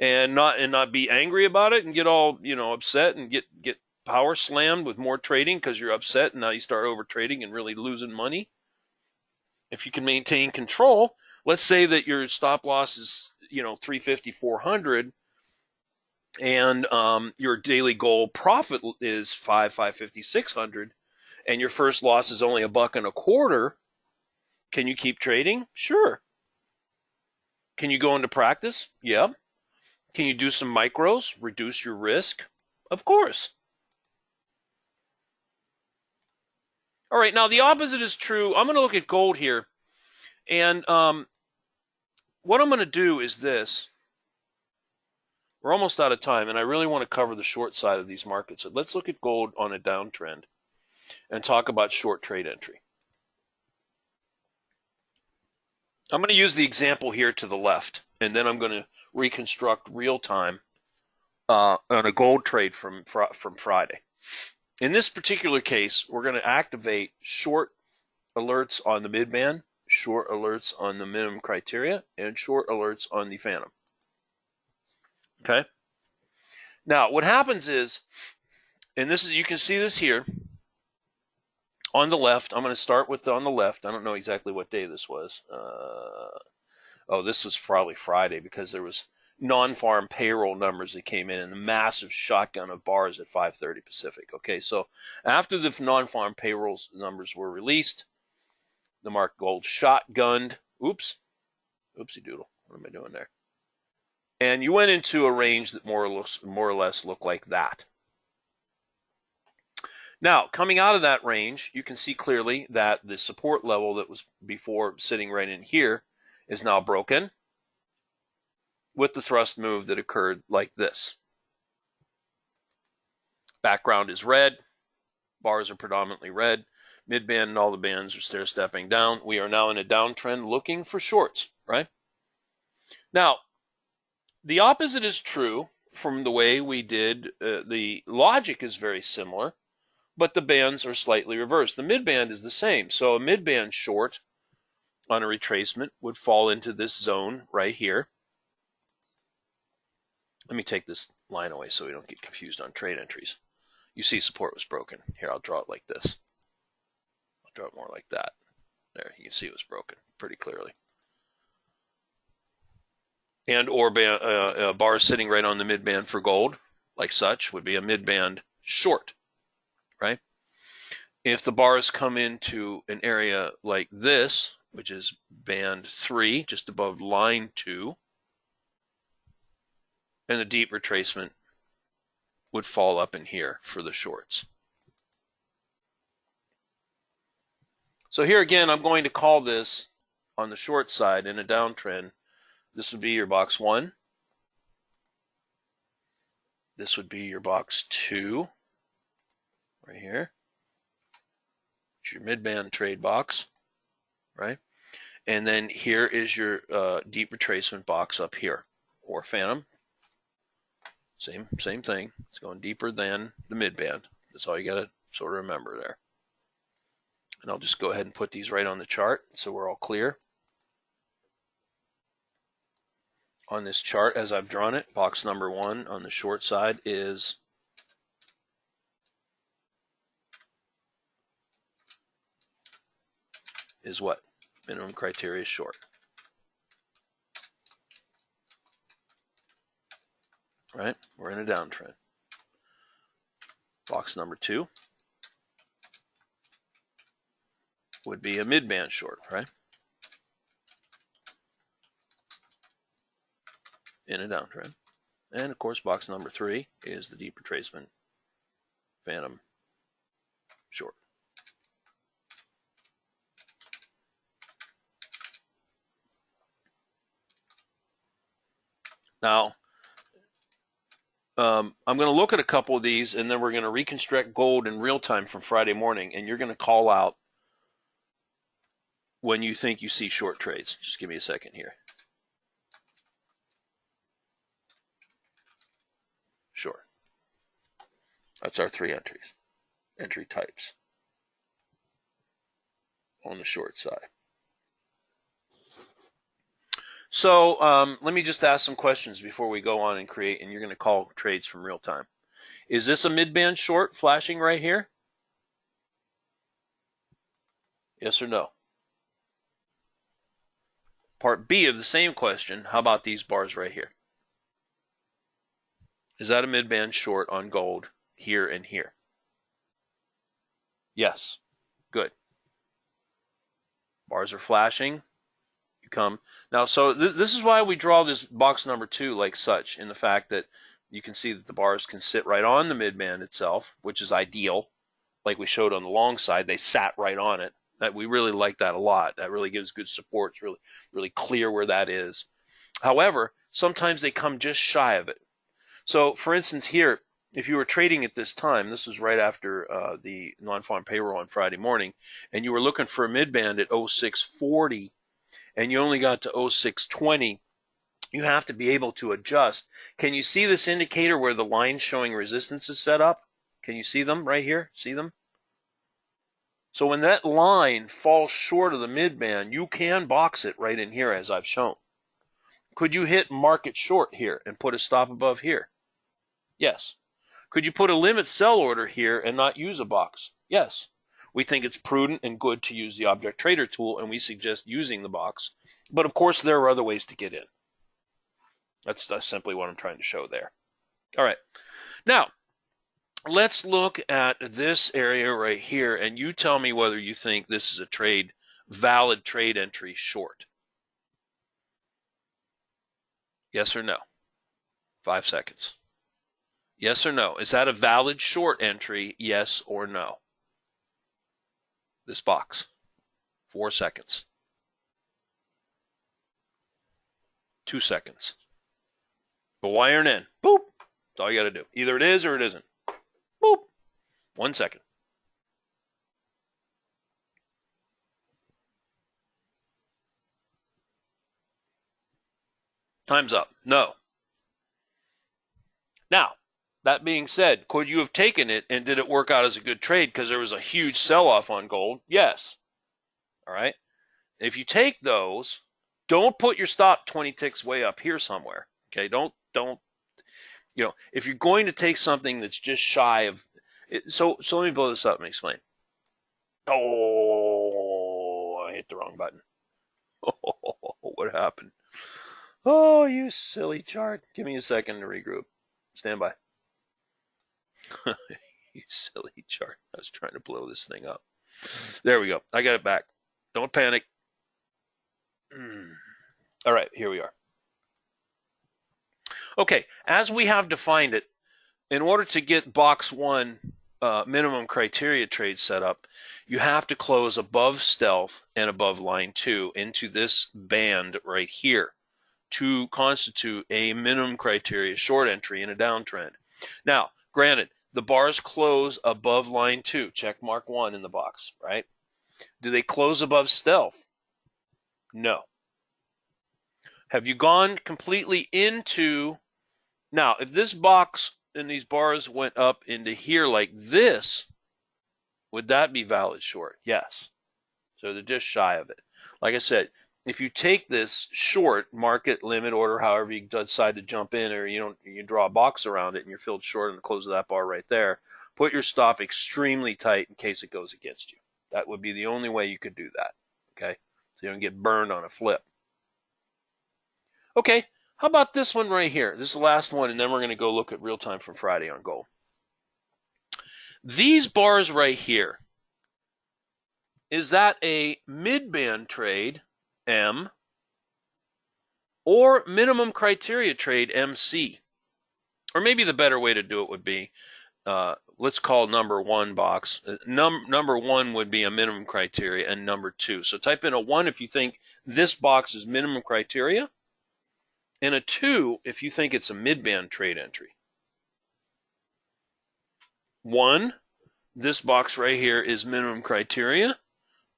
and not be angry about it and get all, upset and get power slammed with more trading because you're upset and now you start over trading and really losing money? If you can maintain control, let's say that your stop loss is, 350, 400 and your daily goal profit is 550, 600 and your first loss is only $1.25, can you keep trading? Sure. Can you go into practice? Yeah. Can you do some micros, reduce your risk? Of course. All right, now the opposite is true. I'm going to look at gold here. And what I'm going to do is this. We're almost out of time, and I really want to cover the short side of these markets. So let's look at gold on a downtrend and talk about short trade entry. I'm going to use the example here to the left, and then I'm going to reconstruct real time on a gold trade from Friday. In this particular case, we're going to activate short alerts on the mid-band, short alerts on the minimum criteria, and short alerts on the phantom. Okay? Now, what happens is, and this is, you can see this here, on the left, I'm going to start with on the left. I don't know exactly what day this was. This was probably Friday because there was non-farm payroll numbers that came in and a massive shotgun of bars at 5:30 Pacific. Okay, so after the non-farm payrolls numbers were released, the market gold shotgunned. Oopsie doodle. What am I doing there? And you went into a range that more or less looked like that. Now, coming out of that range, you can see clearly that the support level that was before sitting right in here is now broken with the thrust move that occurred like this. Background is red. Bars are predominantly red. Mid-band and all the bands are stair-stepping down. We are now in a downtrend looking for shorts, right? Now, the opposite is true from the way we did. The logic is very similar, but the bands are slightly reversed. The mid-band is the same. So a mid-band short on a retracement would fall into this zone right here. Let me take this line away so we don't get confused on trade entries. You see support was broken. Here, I'll draw it like this. I'll draw it more like that. There, you can see it was broken pretty clearly. And or bars sitting right on the mid-band for gold, like such, would be a mid-band short, right? If the bars come into an area like this, which is band 3, just above line 2, and the deep retracement would fall up in here for the shorts. So here again, I'm going to call this on the short side in a downtrend. This would be your box 1. This would be your box 2 right here. It's your mid-band trade box, right? And then here is your deep retracement box up here, or phantom. Same thing. It's going deeper than the mid-band. That's all you got to sort of remember there. And I'll just go ahead and put these right on the chart so we're all clear. On this chart, as I've drawn it, box number 1 on the short side is what? Minimum criteria is short. Right? We're in a downtrend. Box number 2 would be a mid-band short, right? In a downtrend. And of course, box number 3 is the deep retracement phantom short. Now, I'm going to look at a couple of these, and then we're going to reconstruct gold in real time from Friday morning, and you're going to call out when you think you see short trades. Just give me a second here. Short. That's our 3 entries. Entry types on the short side. So let me just ask some questions before we go on and create, and you're going to call trades from real time. Is this a mid-band short flashing right here? Yes or no? Part B of the same question, how about these bars right here? Is that a mid-band short on gold here and here? Yes. Good. Bars are flashing. You come. Now, so this is why we draw this box number 2 like such, in the fact that you can see that the bars can sit right on the mid-band itself, which is ideal. Like we showed on the long side, they sat right on it. We really like that a lot. That really gives good support. It's really clear where that is. However, sometimes they come just shy of it. So, for instance, here, if you were trading at this time, this was right after the non-farm payroll on Friday morning, and you were looking for a mid-band at 0640, and you only got to 0620, you have to be able to adjust. Can you see this indicator where the line showing resistance is set up? Can you see them right here? See them? So when that line falls short of the mid-band, you can box it right in here as I've shown. Could you hit market short here and put a stop above here? Yes. Could you put a limit sell order here and not use a box? Yes. We think it's prudent and good to use the Object Trader tool, and we suggest using the box. But of course, there are other ways to get in. That's simply what I'm trying to show there. All right. Now, let's look at this area right here, and you tell me whether you think this is a valid trade entry short. Yes or no? 5 seconds. Yes or no? Is that a valid short entry? Yes or no? This box. 4 seconds. 2 seconds. But why aren't in? Boop. That's all you got to do. Either it is or it isn't. Boop. 1 second. Time's up. No. Now, that being said, could you have taken it and did it work out as a good trade because there was a huge sell-off on gold? Yes. All right. If you take those, don't put your stop 20 ticks way up here somewhere. Okay. Don't, if you're going to take something that's just shy of it, so let me blow this up and explain. Oh, I hit the wrong button. Oh, what happened? Oh, you silly chart. Give me a second to regroup. Stand by. You silly chart. I was trying to blow this thing up. There we go. I got it back. Don't panic. All right, here we are. Okay, as we have defined it, in order to get box 1 minimum criteria trade set up, you have to close above stealth and above line 2 into this band right here to constitute a minimum criteria short entry in a downtrend. Now, granted, the bars close above line 2, check mark 1 in the box, right? Do they close above stealth? No. Have you gone completely into, now, if this box and these bars went up into here like this, would that be valid short? Yes. So they're just shy of it. Like I said, if you take this short, market, limit order, however you decide to jump in, or you draw a box around it and you're filled short on the close of that bar right there, put your stop extremely tight in case it goes against you. That would be the only way you could do that. Okay? So you don't get burned on a flip. Okay, how about this one right here? This is the last one, and then we're going to go look at real time from Friday on gold. These bars right here, is that a mid-band trade, M, or minimum criteria trade, MC? Or maybe the better way to do it would be, let's call number 1 box. Number 1 would be a minimum criteria, and number 2. So type in a 1 if you think this box is minimum criteria, and a 2 if you think it's a mid-band trade entry. 1, this box right here is minimum criteria.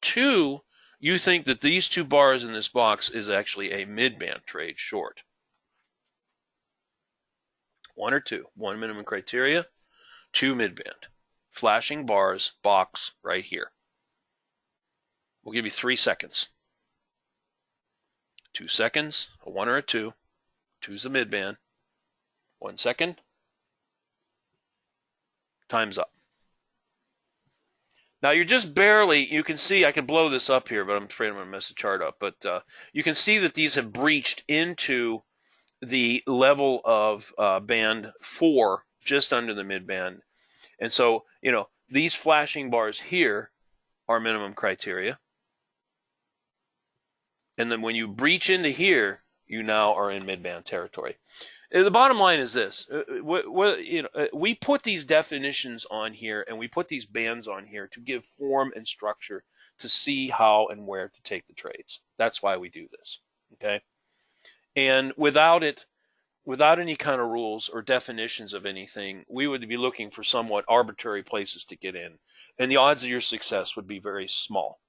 2, you think that these 2 bars in this box is actually a mid-band trade short. 1 or 2. 1 minimum criteria, 2 mid-band. Flashing bars, box right here. We'll give you 3 seconds. 2 seconds, a 1 or a 2. 2's the mid-band. 1 second. Time's up. Now you're just barely, you can see, I can blow this up here, but I'm afraid I'm going to mess the chart up. But you can see that these have breached into the level of band 4, just under the mid-band. And so, these flashing bars here are minimum criteria. And then when you breach into here, you now are in mid-band territory. The bottom line is this: we put these definitions on here and we put these bands on here to give form and structure to see how and where to take the trades. That's why we do this, okay? And without any kind of rules or definitions of anything, we would be looking for somewhat arbitrary places to get in, and the odds of your success would be very small.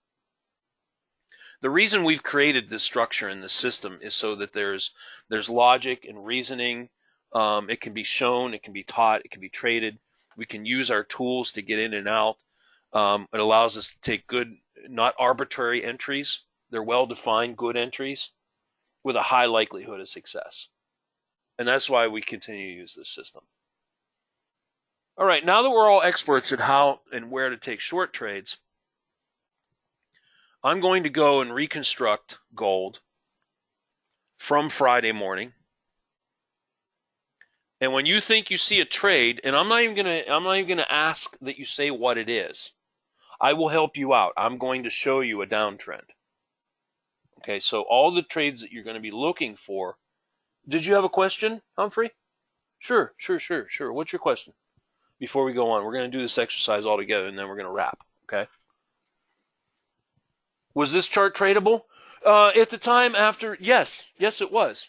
The reason we've created this structure in this system is so that there's logic and reasoning. It can be shown, it can be taught, it can be traded. We can use our tools to get in and out. It allows us to take good, not arbitrary entries. They're well-defined good entries with a high likelihood of success. And that's why we continue to use this system. All right, now that we're all experts at how and where to take short trades, I'm going to go and reconstruct gold from Friday morning. And when you think you see a trade, and I'm not even gonna ask that you say what it is. I will help you out. I'm going to show you a downtrend. Okay, so all the trades that you're going to be looking for. Did you have a question, Humphrey? Sure. What's your question? Before we go on, we're going to do this exercise all together, and then we're going to wrap. Okay. Was this chart tradable? At the time after, yes, it was.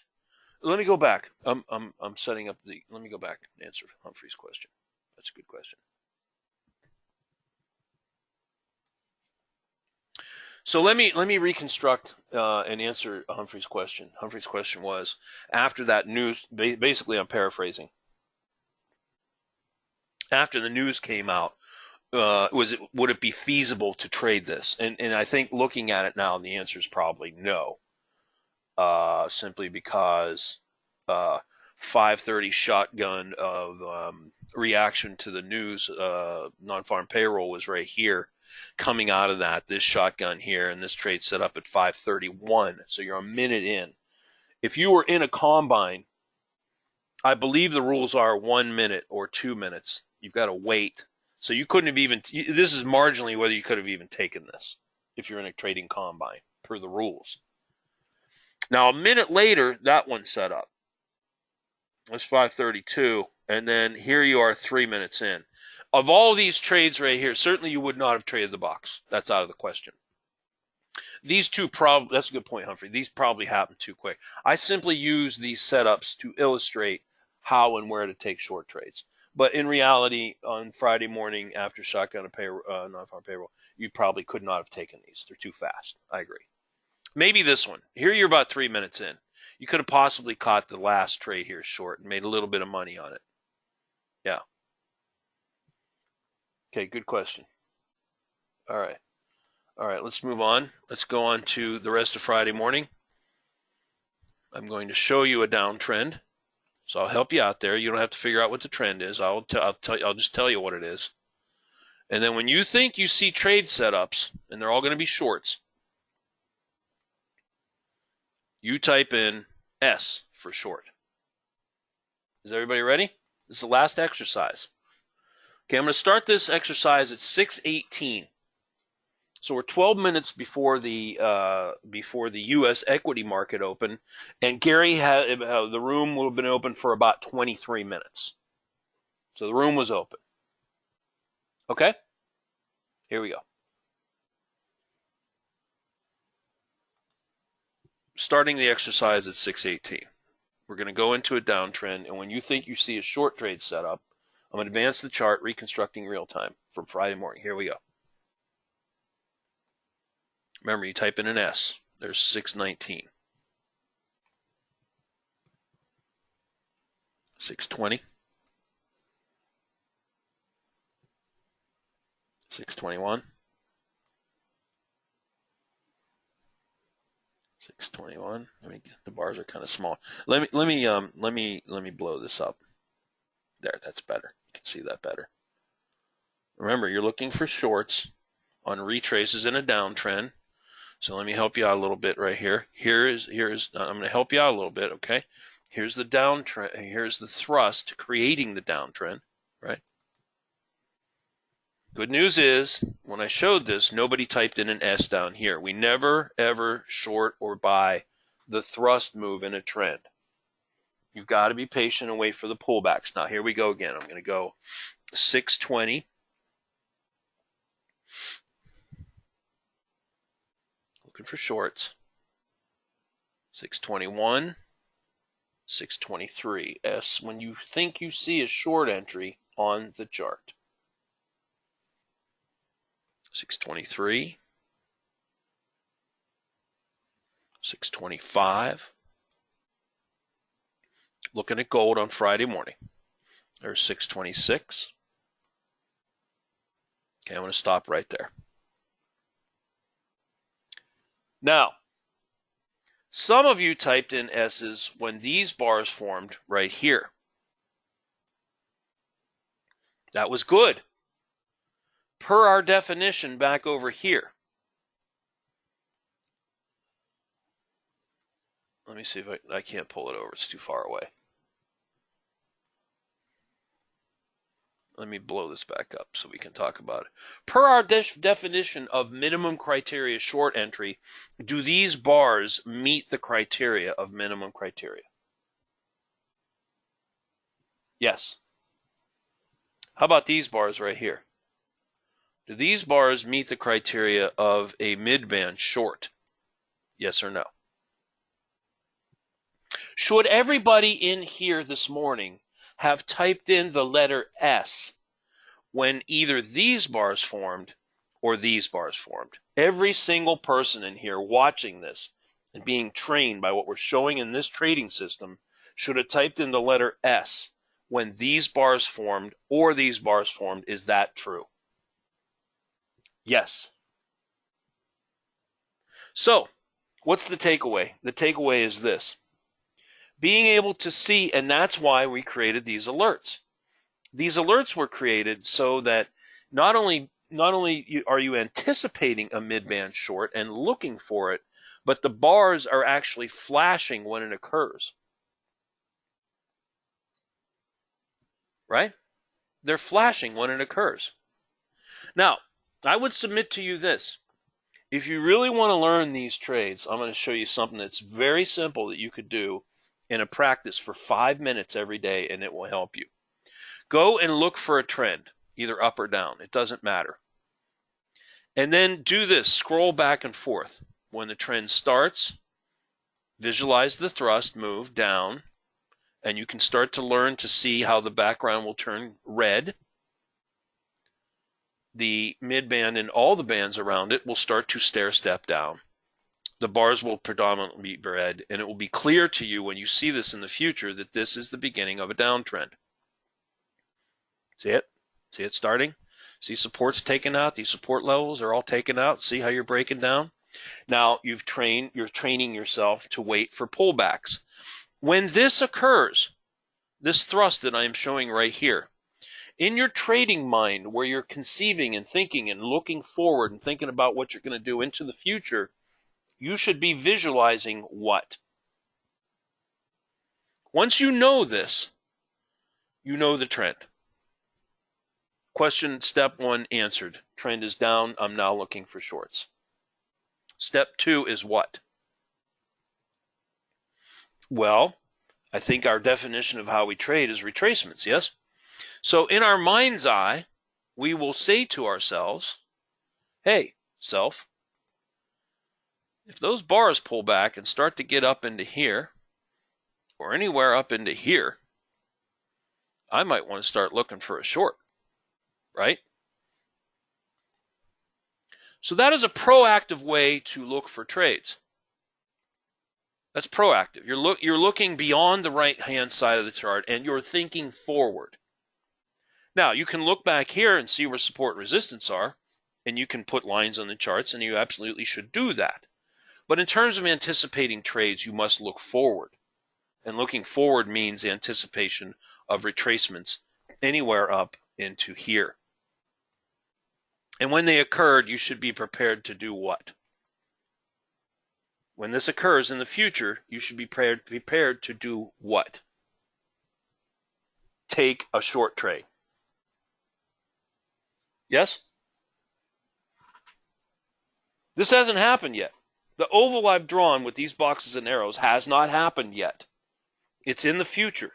Let me go back. I'm setting up the. Let me go back and answer Humphrey's question. That's a good question. So let me reconstruct and answer Humphrey's question. Humphrey's question was, after that news, basically I'm paraphrasing. After the news came out, would it be feasible to trade this? And I think looking at it now, the answer is probably no. Simply because 530 shotgun of reaction to the news, non-farm payroll was right here. Coming out of that, this shotgun here, and this trade set up at 531. So you're a minute in. If you were in a combine, I believe the rules are 1 minute or 2 minutes. You've got to wait. So you couldn't have even, this is marginally whether you could have even taken this if you're in a trading combine per the rules. Now, a minute later, that one set up. That's 5:32, and then here you are 3 minutes in. Of all these trades right here, certainly you would not have traded the box. That's out of the question. These two that's a good point, Humphrey. These probably happen too quick. I simply use these setups to illustrate how and where to take short trades. But in reality, on Friday morning after shotgun and non-farm payroll, you probably could not have taken these. They're too fast. I agree. Maybe this one. Here you're about 3 minutes in. You could have possibly caught the last trade here short and made a little bit of money on it. Yeah. Okay, good question. All right. All right, let's move on. Let's go on to the rest of Friday morning. I'm going to show you a downtrend. So I'll help you out there. You don't have to figure out what the trend is. I'll just tell you what it is. And then when you think you see trade setups, and they're all going to be shorts, you type in S for short. Is everybody ready? This is the last exercise. Okay, I'm going to start this exercise at 6:18. So we're 12 minutes before the U.S. equity market open, and Gary had the room would have been open for about 23 minutes. So the room was open. Okay, here we go. Starting the exercise at 6:18. We're going to go into a downtrend, and when you think you see a short trade setup, I'm going to advance the chart, reconstructing real time from Friday morning. Here we go. Remember, you type in an S. There's 6:19. 6:20. 6:21. 6:21. The bars are kind of small. Let me blow this up. There, that's better. You can see that better. Remember, you're looking for shorts on retraces in a downtrend. So let me help you out a little bit right here. I'm going to help you out a little bit, okay? Here's the downtrend. Here's the thrust creating the downtrend, right? Good news is, when I showed this, nobody typed in an S down here. We never, ever short or buy the thrust move in a trend. You've got to be patient and wait for the pullbacks. Now, here we go again. I'm going to go 6:20. Looking for shorts. 6:21. 6:23. S when you think you see a short entry on the chart. 6:23. 6:25. Looking at gold on Friday morning. There's 6:26. Okay, I'm going to stop right there. Now, some of you typed in S's when these bars formed right here. That was good. Per our definition back over here. Let me see if I can't pull it over. It's too far away. Let me blow this back up so we can talk about it. Per our definition of minimum criteria short entry, do these bars meet the criteria of minimum criteria? Yes. How about these bars right here? Do these bars meet the criteria of a mid-band short? Yes or no? Should everybody in here this morning have typed in the letter S when either these bars formed or these bars formed? Every single person in here watching this and being trained by what we're showing in this trading system should have typed in the letter S when these bars formed or these bars formed. Is that true? Yes. So, what's the takeaway? The takeaway is this. Being able to see, and that's why we created these alerts. These alerts were created so that not only are you anticipating a mid-band short and looking for it, but the bars are actually flashing when it occurs. Right? They're flashing when it occurs. Now, I would submit to you this. If you really want to learn these trades, I'm going to show you something that's very simple that you could do and a practice for 5 minutes every day, and it will help you. Go and look for a trend, either up or down. It doesn't matter. And then do this. Scroll back and forth. When the trend starts, visualize the thrust move down, and you can start to learn to see how the background will turn red. The mid-band and all the bands around it will start to stair-step down. The bars will predominantly be red, and it will be clear to you when you see this in the future that this is the beginning of a downtrend. See it? See it starting? See supports taken out? These support levels are all taken out. See how you're breaking down? Now you're training yourself to wait for pullbacks. When this occurs, this thrust that I am showing right here, in your trading mind where you're conceiving and thinking and looking forward and thinking about what you're going to do into the future, you should be visualizing what? Once you know this, you know the trend. Question step 1 answered. Trend is down. I'm now looking for shorts. Step 2 is what? Well, I think our definition of how we trade is retracements, yes? So in our mind's eye, we will say to ourselves, hey, self, if those bars pull back and start to get up into here, or anywhere up into here, I might want to start looking for a short, right? So that is a proactive way to look for trades. That's proactive. You're looking beyond the right-hand side of the chart, and you're thinking forward. Now, you can look back here and see where support and resistance are, and you can put lines on the charts, and you absolutely should do that. But in terms of anticipating trades, you must look forward. And looking forward means anticipation of retracements anywhere up into here. And when they occurred, you should be prepared to do what? When this occurs in the future, you should be prepared to do what? Take a short trade. Yes? This hasn't happened yet. The oval I've drawn with these boxes and arrows has not happened yet. It's in the future.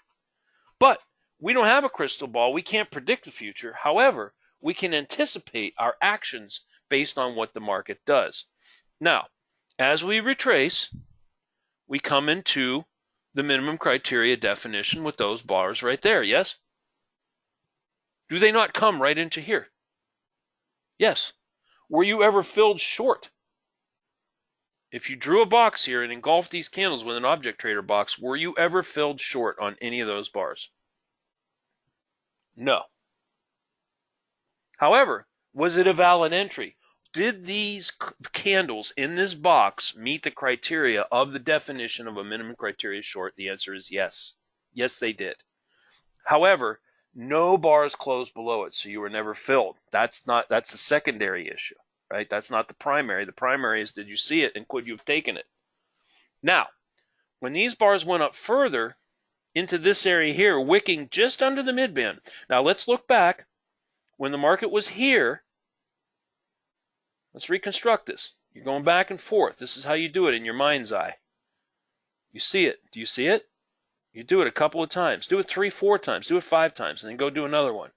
But we don't have a crystal ball. We can't predict the future. However, we can anticipate our actions based on what the market does. Now, as we retrace, we come into the minimum criteria definition with those bars right there, yes? Do they not come right into here? Yes. Were you ever filled short? If you drew a box here and engulfed these candles with an object trader box, were you ever filled short on any of those bars? No. However, was it a valid entry? Did these candles in this box meet the criteria of the definition of a minimum criteria short? The answer is yes. Yes, they did. However, no bars closed below it, so you were never filled. That's the secondary issue, right? That's not the primary. The primary is, did you see it and could you have taken it? Now, when these bars went up further into this area here, wicking just under the midband. Now let's look back. When the market was here, let's reconstruct this. You're going back and forth. This is how you do it in your mind's eye. You see it. Do you see it? You do it a couple of times. Do it 3, 4 times. Do it 5 times, and then go do another one.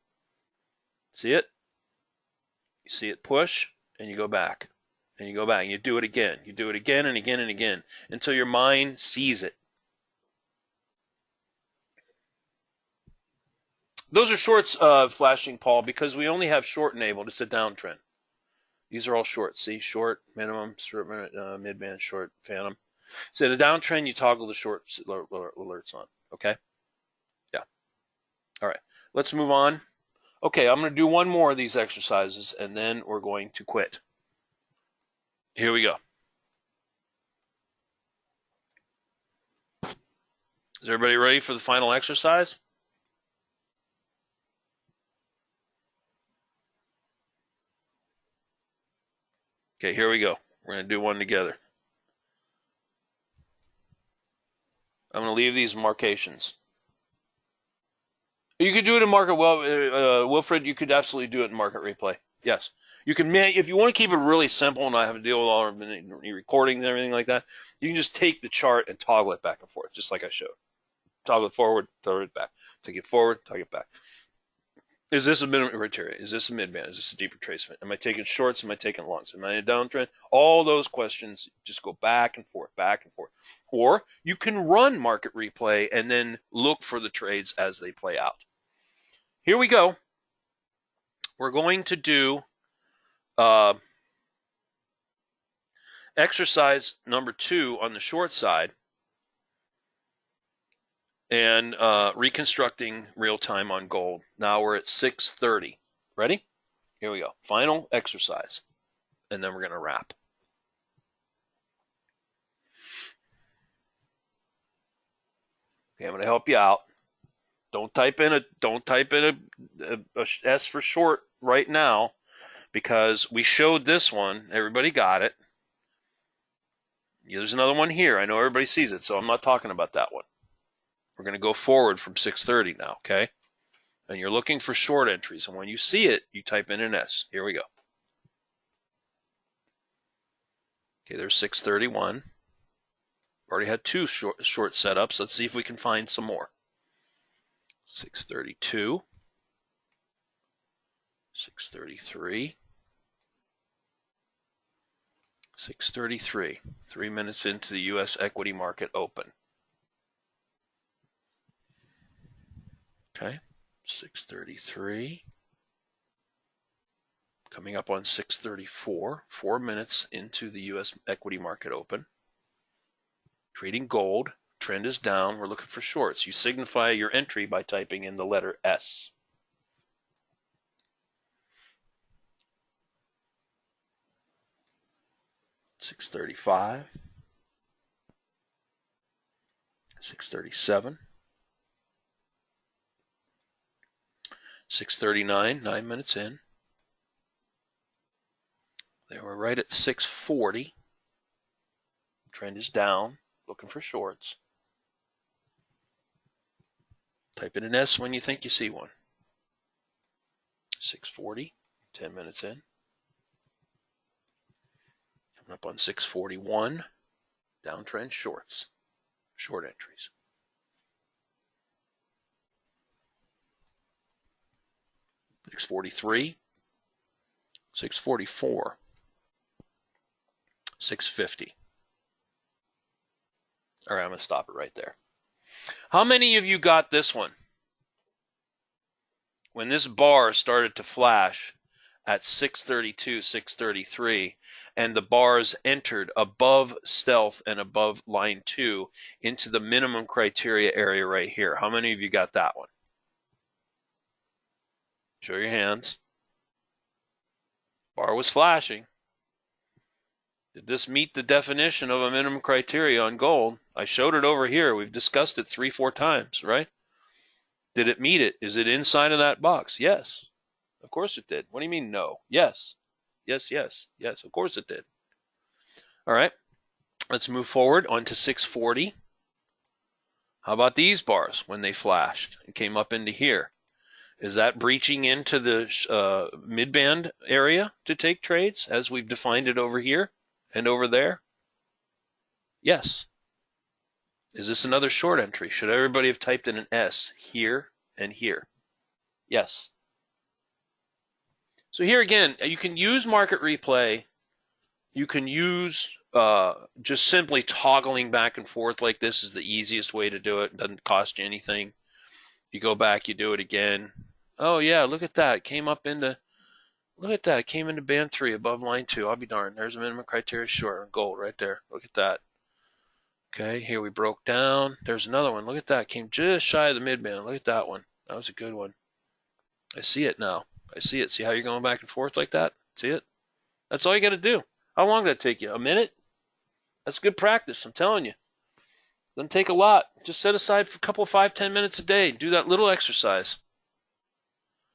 See it? You see it push, and you go back. And you go back, and you do it again. You do it again and again and again until your mind sees it. Those are shorts flashing, Paul, because we only have short enabled. It's a downtrend. These are all shorts. See, short, minimum, short, mid-band, short, phantom. So in a downtrend, you toggle the short alerts on. Okay? Yeah. All right. Let's move on. Okay, I'm going to do one more of these exercises, and then we're going to quit. Here we go. Is everybody ready for the final exercise? Okay, here we go. We're going to do one together. I'm going to leave these markations. You could do it in market. Well, Wilfred, you could absolutely do it in market replay. Yes, you can. If you want to keep it really simple and not have to deal with all the recording and everything like that, you can just take the chart and toggle it back and forth, just like I showed. toggle it forward, toggle it back. Take it forward, toggle it back. Is this a minimum criteria? Is this a mid-band? Is this a deep retracement? Am I taking shorts? Am I taking longs? Am I in a downtrend? All those questions just go back and forth, back and forth. Or you can run market replay and then look for the trades as they play out. Here we go. We're going to do exercise number 2 on the short side and reconstructing real time on gold. Now we're at 6:30. Ready? Here we go. Final exercise. And then we're going to wrap. Okay, I'm going to help you out. Don't type in a S for short right now, because we showed this one. Everybody got it. There's another one here. I know everybody sees it, so I'm not talking about that one. We're going to go forward from 6:30 now, okay? And you're looking for short entries. And when you see it, you type in an S. Here we go. Okay, there's 6:31. Already had 2 short setups. Let's see if we can find some more. 6:32. 6:33. 6:33. 3 minutes into the U.S. equity market open. Okay, 6:33. Coming up on 6:34. 4 minutes into the U.S. equity market open. Trading gold. Trend is down. We're looking for shorts. You signify your entry by typing in the letter S. $6.35, $6.37, $6.39, 9 minutes in. They were right at 6:40. Trend is down. Looking for shorts. Type in an S when you think you see one. 6:40, 10 minutes in. Coming up on 6:41. Downtrend shorts. Short entries. 6:43. 6:44. 6:50. All right, I'm going to stop it right there. How many of you got this one? When this bar started to flash at 6:32, 6:33, and the bars entered above stealth and above line 2 into the minimum criteria area right here. How many of you got that one? Show your hands. Bar was flashing. Did this meet the definition of a minimum criteria on gold? I showed it over here. We've discussed it 3-4 times, right? Did it meet it? Is it inside of that box? Yes. Of course it did. What do you mean no? Yes. Yes, yes, yes. Of course it did. All right. Let's move forward onto 6:40. How about these bars when they flashed and came up into here? Is that breaching into the mid-band area to take trades as we've defined it over here and over there? Yes. Is this another short entry? Should everybody have typed in an S here and here? Yes. So here again, you can use market replay. You can use just simply toggling back and forth like this is the easiest way to do it. It doesn't cost you anything. You go back, you do it again. Oh yeah, look at that. It came up into, look at that. It came into band 3 above line 2. I'll be darned. There's a minimum criteria short on gold right there. Look at that. Okay, here we broke down. There's another one. Look at that. Came just shy of the mid-band. Look at that one. That was a good one. I see it now. I see it. See how you're going back and forth like that? See it? That's all you got to do. How long did that take you? A minute? That's good practice, I'm telling you. Doesn't take a lot. Just set aside for a couple of 5-10 minutes a day. Do that little exercise.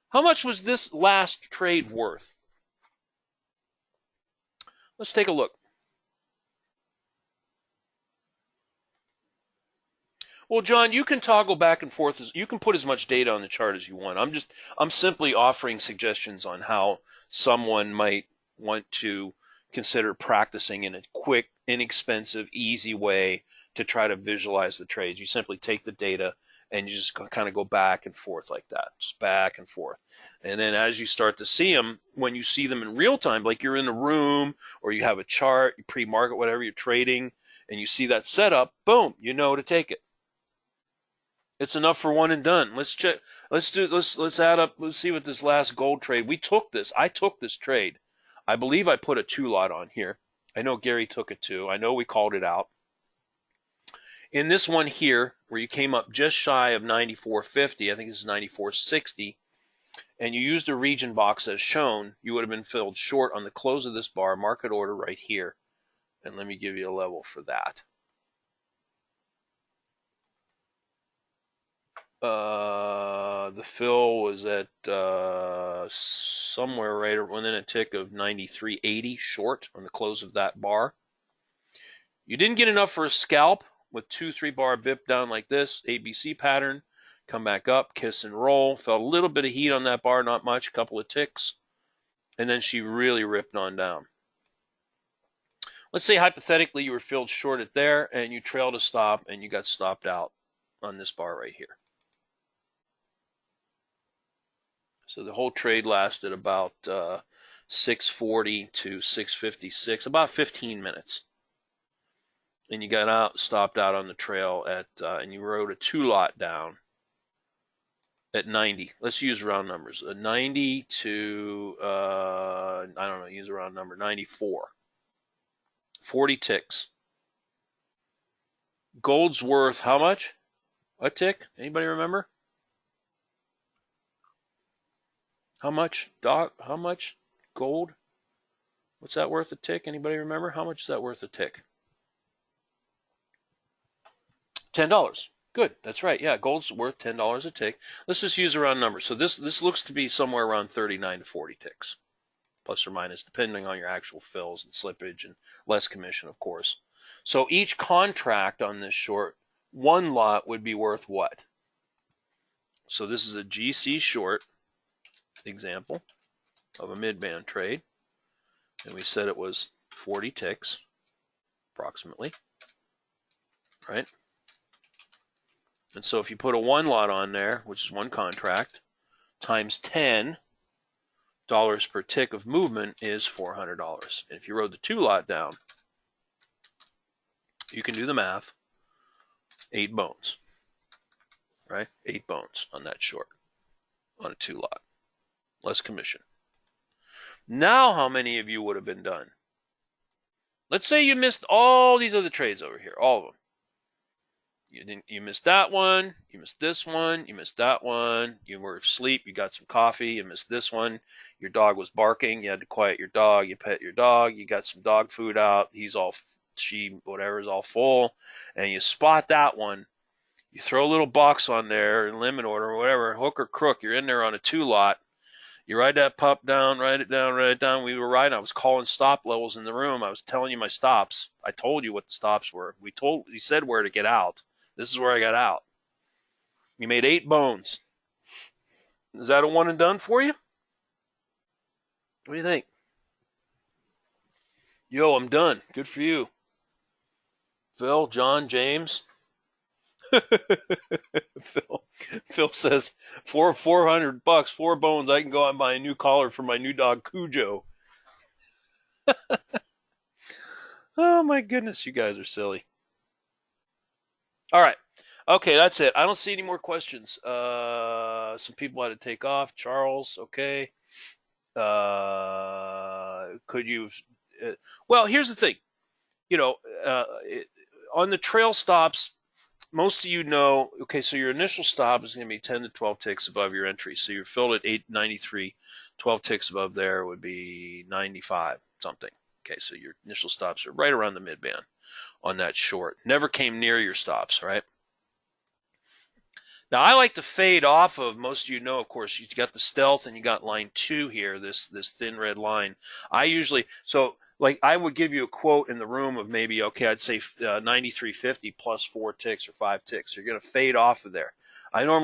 How much was this last trade worth? Let's take a look. Well, John, you can toggle back and forth. You can put as much data on the chart as you want. I'm simply offering suggestions on how someone might want to consider practicing in a quick, inexpensive, easy way to try to visualize the trades. You simply take the data and you just kind of go back and forth like that, just back and forth. And then as you start to see them, when you see them in real time, like you're in a room or you have a chart, you pre-market, whatever you're trading, and you see that setup, boom, you know to take it. It's enough for one and done. Let's check. Let's add up. Let's see what this last gold trade. We took this. I took this trade. I believe I put a 2-lot on here. I know Gary took it too. I know we called it out. In this one here, where you came up just shy of 94.50, I think this is 94.60, and you used a region box as shown, you would have been filled short on the close of this bar, market order right here. And let me give you a level for that. The fill was at somewhere right within a tick of 93.80 short on the close of that bar. You didn't get enough for a scalp with 2-3 bar bip down like this, ABC pattern, come back up, kiss and roll, felt a little bit of heat on that bar, not much, a couple of ticks, and then she really ripped on down. Let's say hypothetically you were filled short at there and you trailed a stop and you got stopped out on this bar right here. So the whole trade lasted about 6:40 to 6:56, about 15 minutes. And you got out, stopped out on the trail at, and you rode a 2-lot down at 90. Let's use round numbers. 90 to, I don't know, use a round number, 94. 40 ticks. Gold's worth how much? A tick? Anybody remember? How much, Doc? How much gold? What's that worth a tick? Anybody remember? How much is that worth a tick? $10. Good. That's right. Yeah, gold's worth $10 a tick. Let's just use a round number. So this looks to be somewhere around 39 to 40 ticks, plus or minus, depending on your actual fills and slippage and less commission, of course. So each contract on this short, 1 lot would be worth what? So this is a GC short example of a mid-band trade, and we said it was 40 ticks approximately, right? And so if you put a 1 lot on there, which is 1 contract, times $10 per tick of movement is $400. And if you rode the 2 lot down, you can do the math, 8 bones, right? 8 bones on that short, on a 2 lot, less commission. Now how many of you would have been done? Let's say you missed all these other trades over here, all of them. You missed that one, you missed this one, you missed that one, you were asleep, you got some coffee, you missed this one, your dog was barking, you had to quiet your dog, you pet your dog, you got some dog food out, whatever is all full, and you spot that one, you throw a little box on there, limit order, or whatever, hook or crook, you're in there on a 2 lot, you write that pup down, write it down, we were riding, I was calling stop levels in the room, I was telling you my stops, I told you what the stops were, we said where to get out. This is where I got out. You made 8 bones. Is that a 1 and done for you? What do you think? Yo, I'm done. Good for you. Phil, John, James. Phil says, for $400, 4 bones, I can go out and buy a new collar for my new dog, Cujo. Oh my goodness, you guys are silly. All right. Okay, that's it. I don't see any more questions. Some people had to take off. Charles, okay. Could you... well, here's the thing. On the trail stops, most of you know, okay, so your initial stop is going to be 10 to 12 ticks above your entry. So you're filled at 893. 12 ticks above there would be 95 something. Okay, so your initial stops are right around the mid-band on that short. Never came near your stops, right? Now, I like to fade off of, most of you know, of course, you got the stealth and you got line 2 here, this thin red line. I usually, so like I would give you a quote in the room of maybe, okay, I'd say 93.50 plus 4 ticks or 5 ticks. You're going to fade off of there. On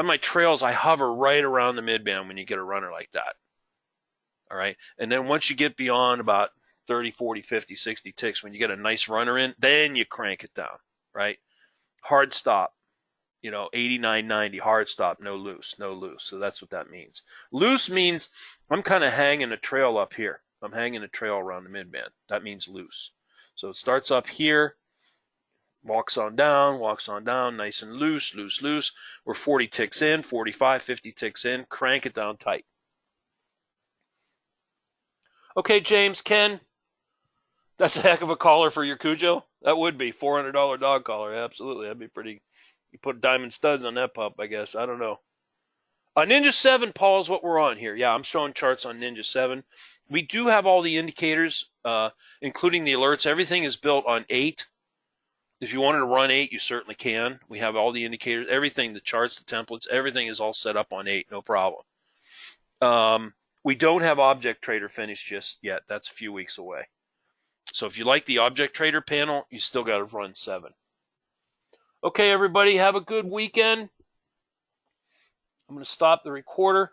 my trails, I hover right around the mid-band when you get a runner like that. All right. And then once you get beyond about 30, 40, 50, 60 ticks, when you get a nice runner in, then you crank it down, right? Hard stop, 89, 90, hard stop, no loose, no loose. So that's what that means. Loose means I'm kind of hanging a trail up here. I'm hanging a trail around the midband. That means loose. So it starts up here, walks on down, nice and loose, loose, loose. We're 40 ticks in, 45, 50 ticks in, crank it down tight. Okay, James, Ken, that's a heck of a collar for your Cujo. That would be $400 dog collar. Absolutely. That'd be pretty. You put diamond studs on that pup, I guess. I don't know. Ninja 7, Paul, is what we're on here. Yeah, I'm showing charts on Ninja 7. We do have all the indicators, including the alerts. Everything is built on 8. If you wanted to run 8, you certainly can. We have all the indicators, everything, the charts, the templates, everything is all set up on 8, no problem. We don't have Object Trader finished just yet. That's a few weeks away. So if you like the Object Trader panel, you still got to run 7. Okay, everybody, have a good weekend. I'm going to stop the recorder.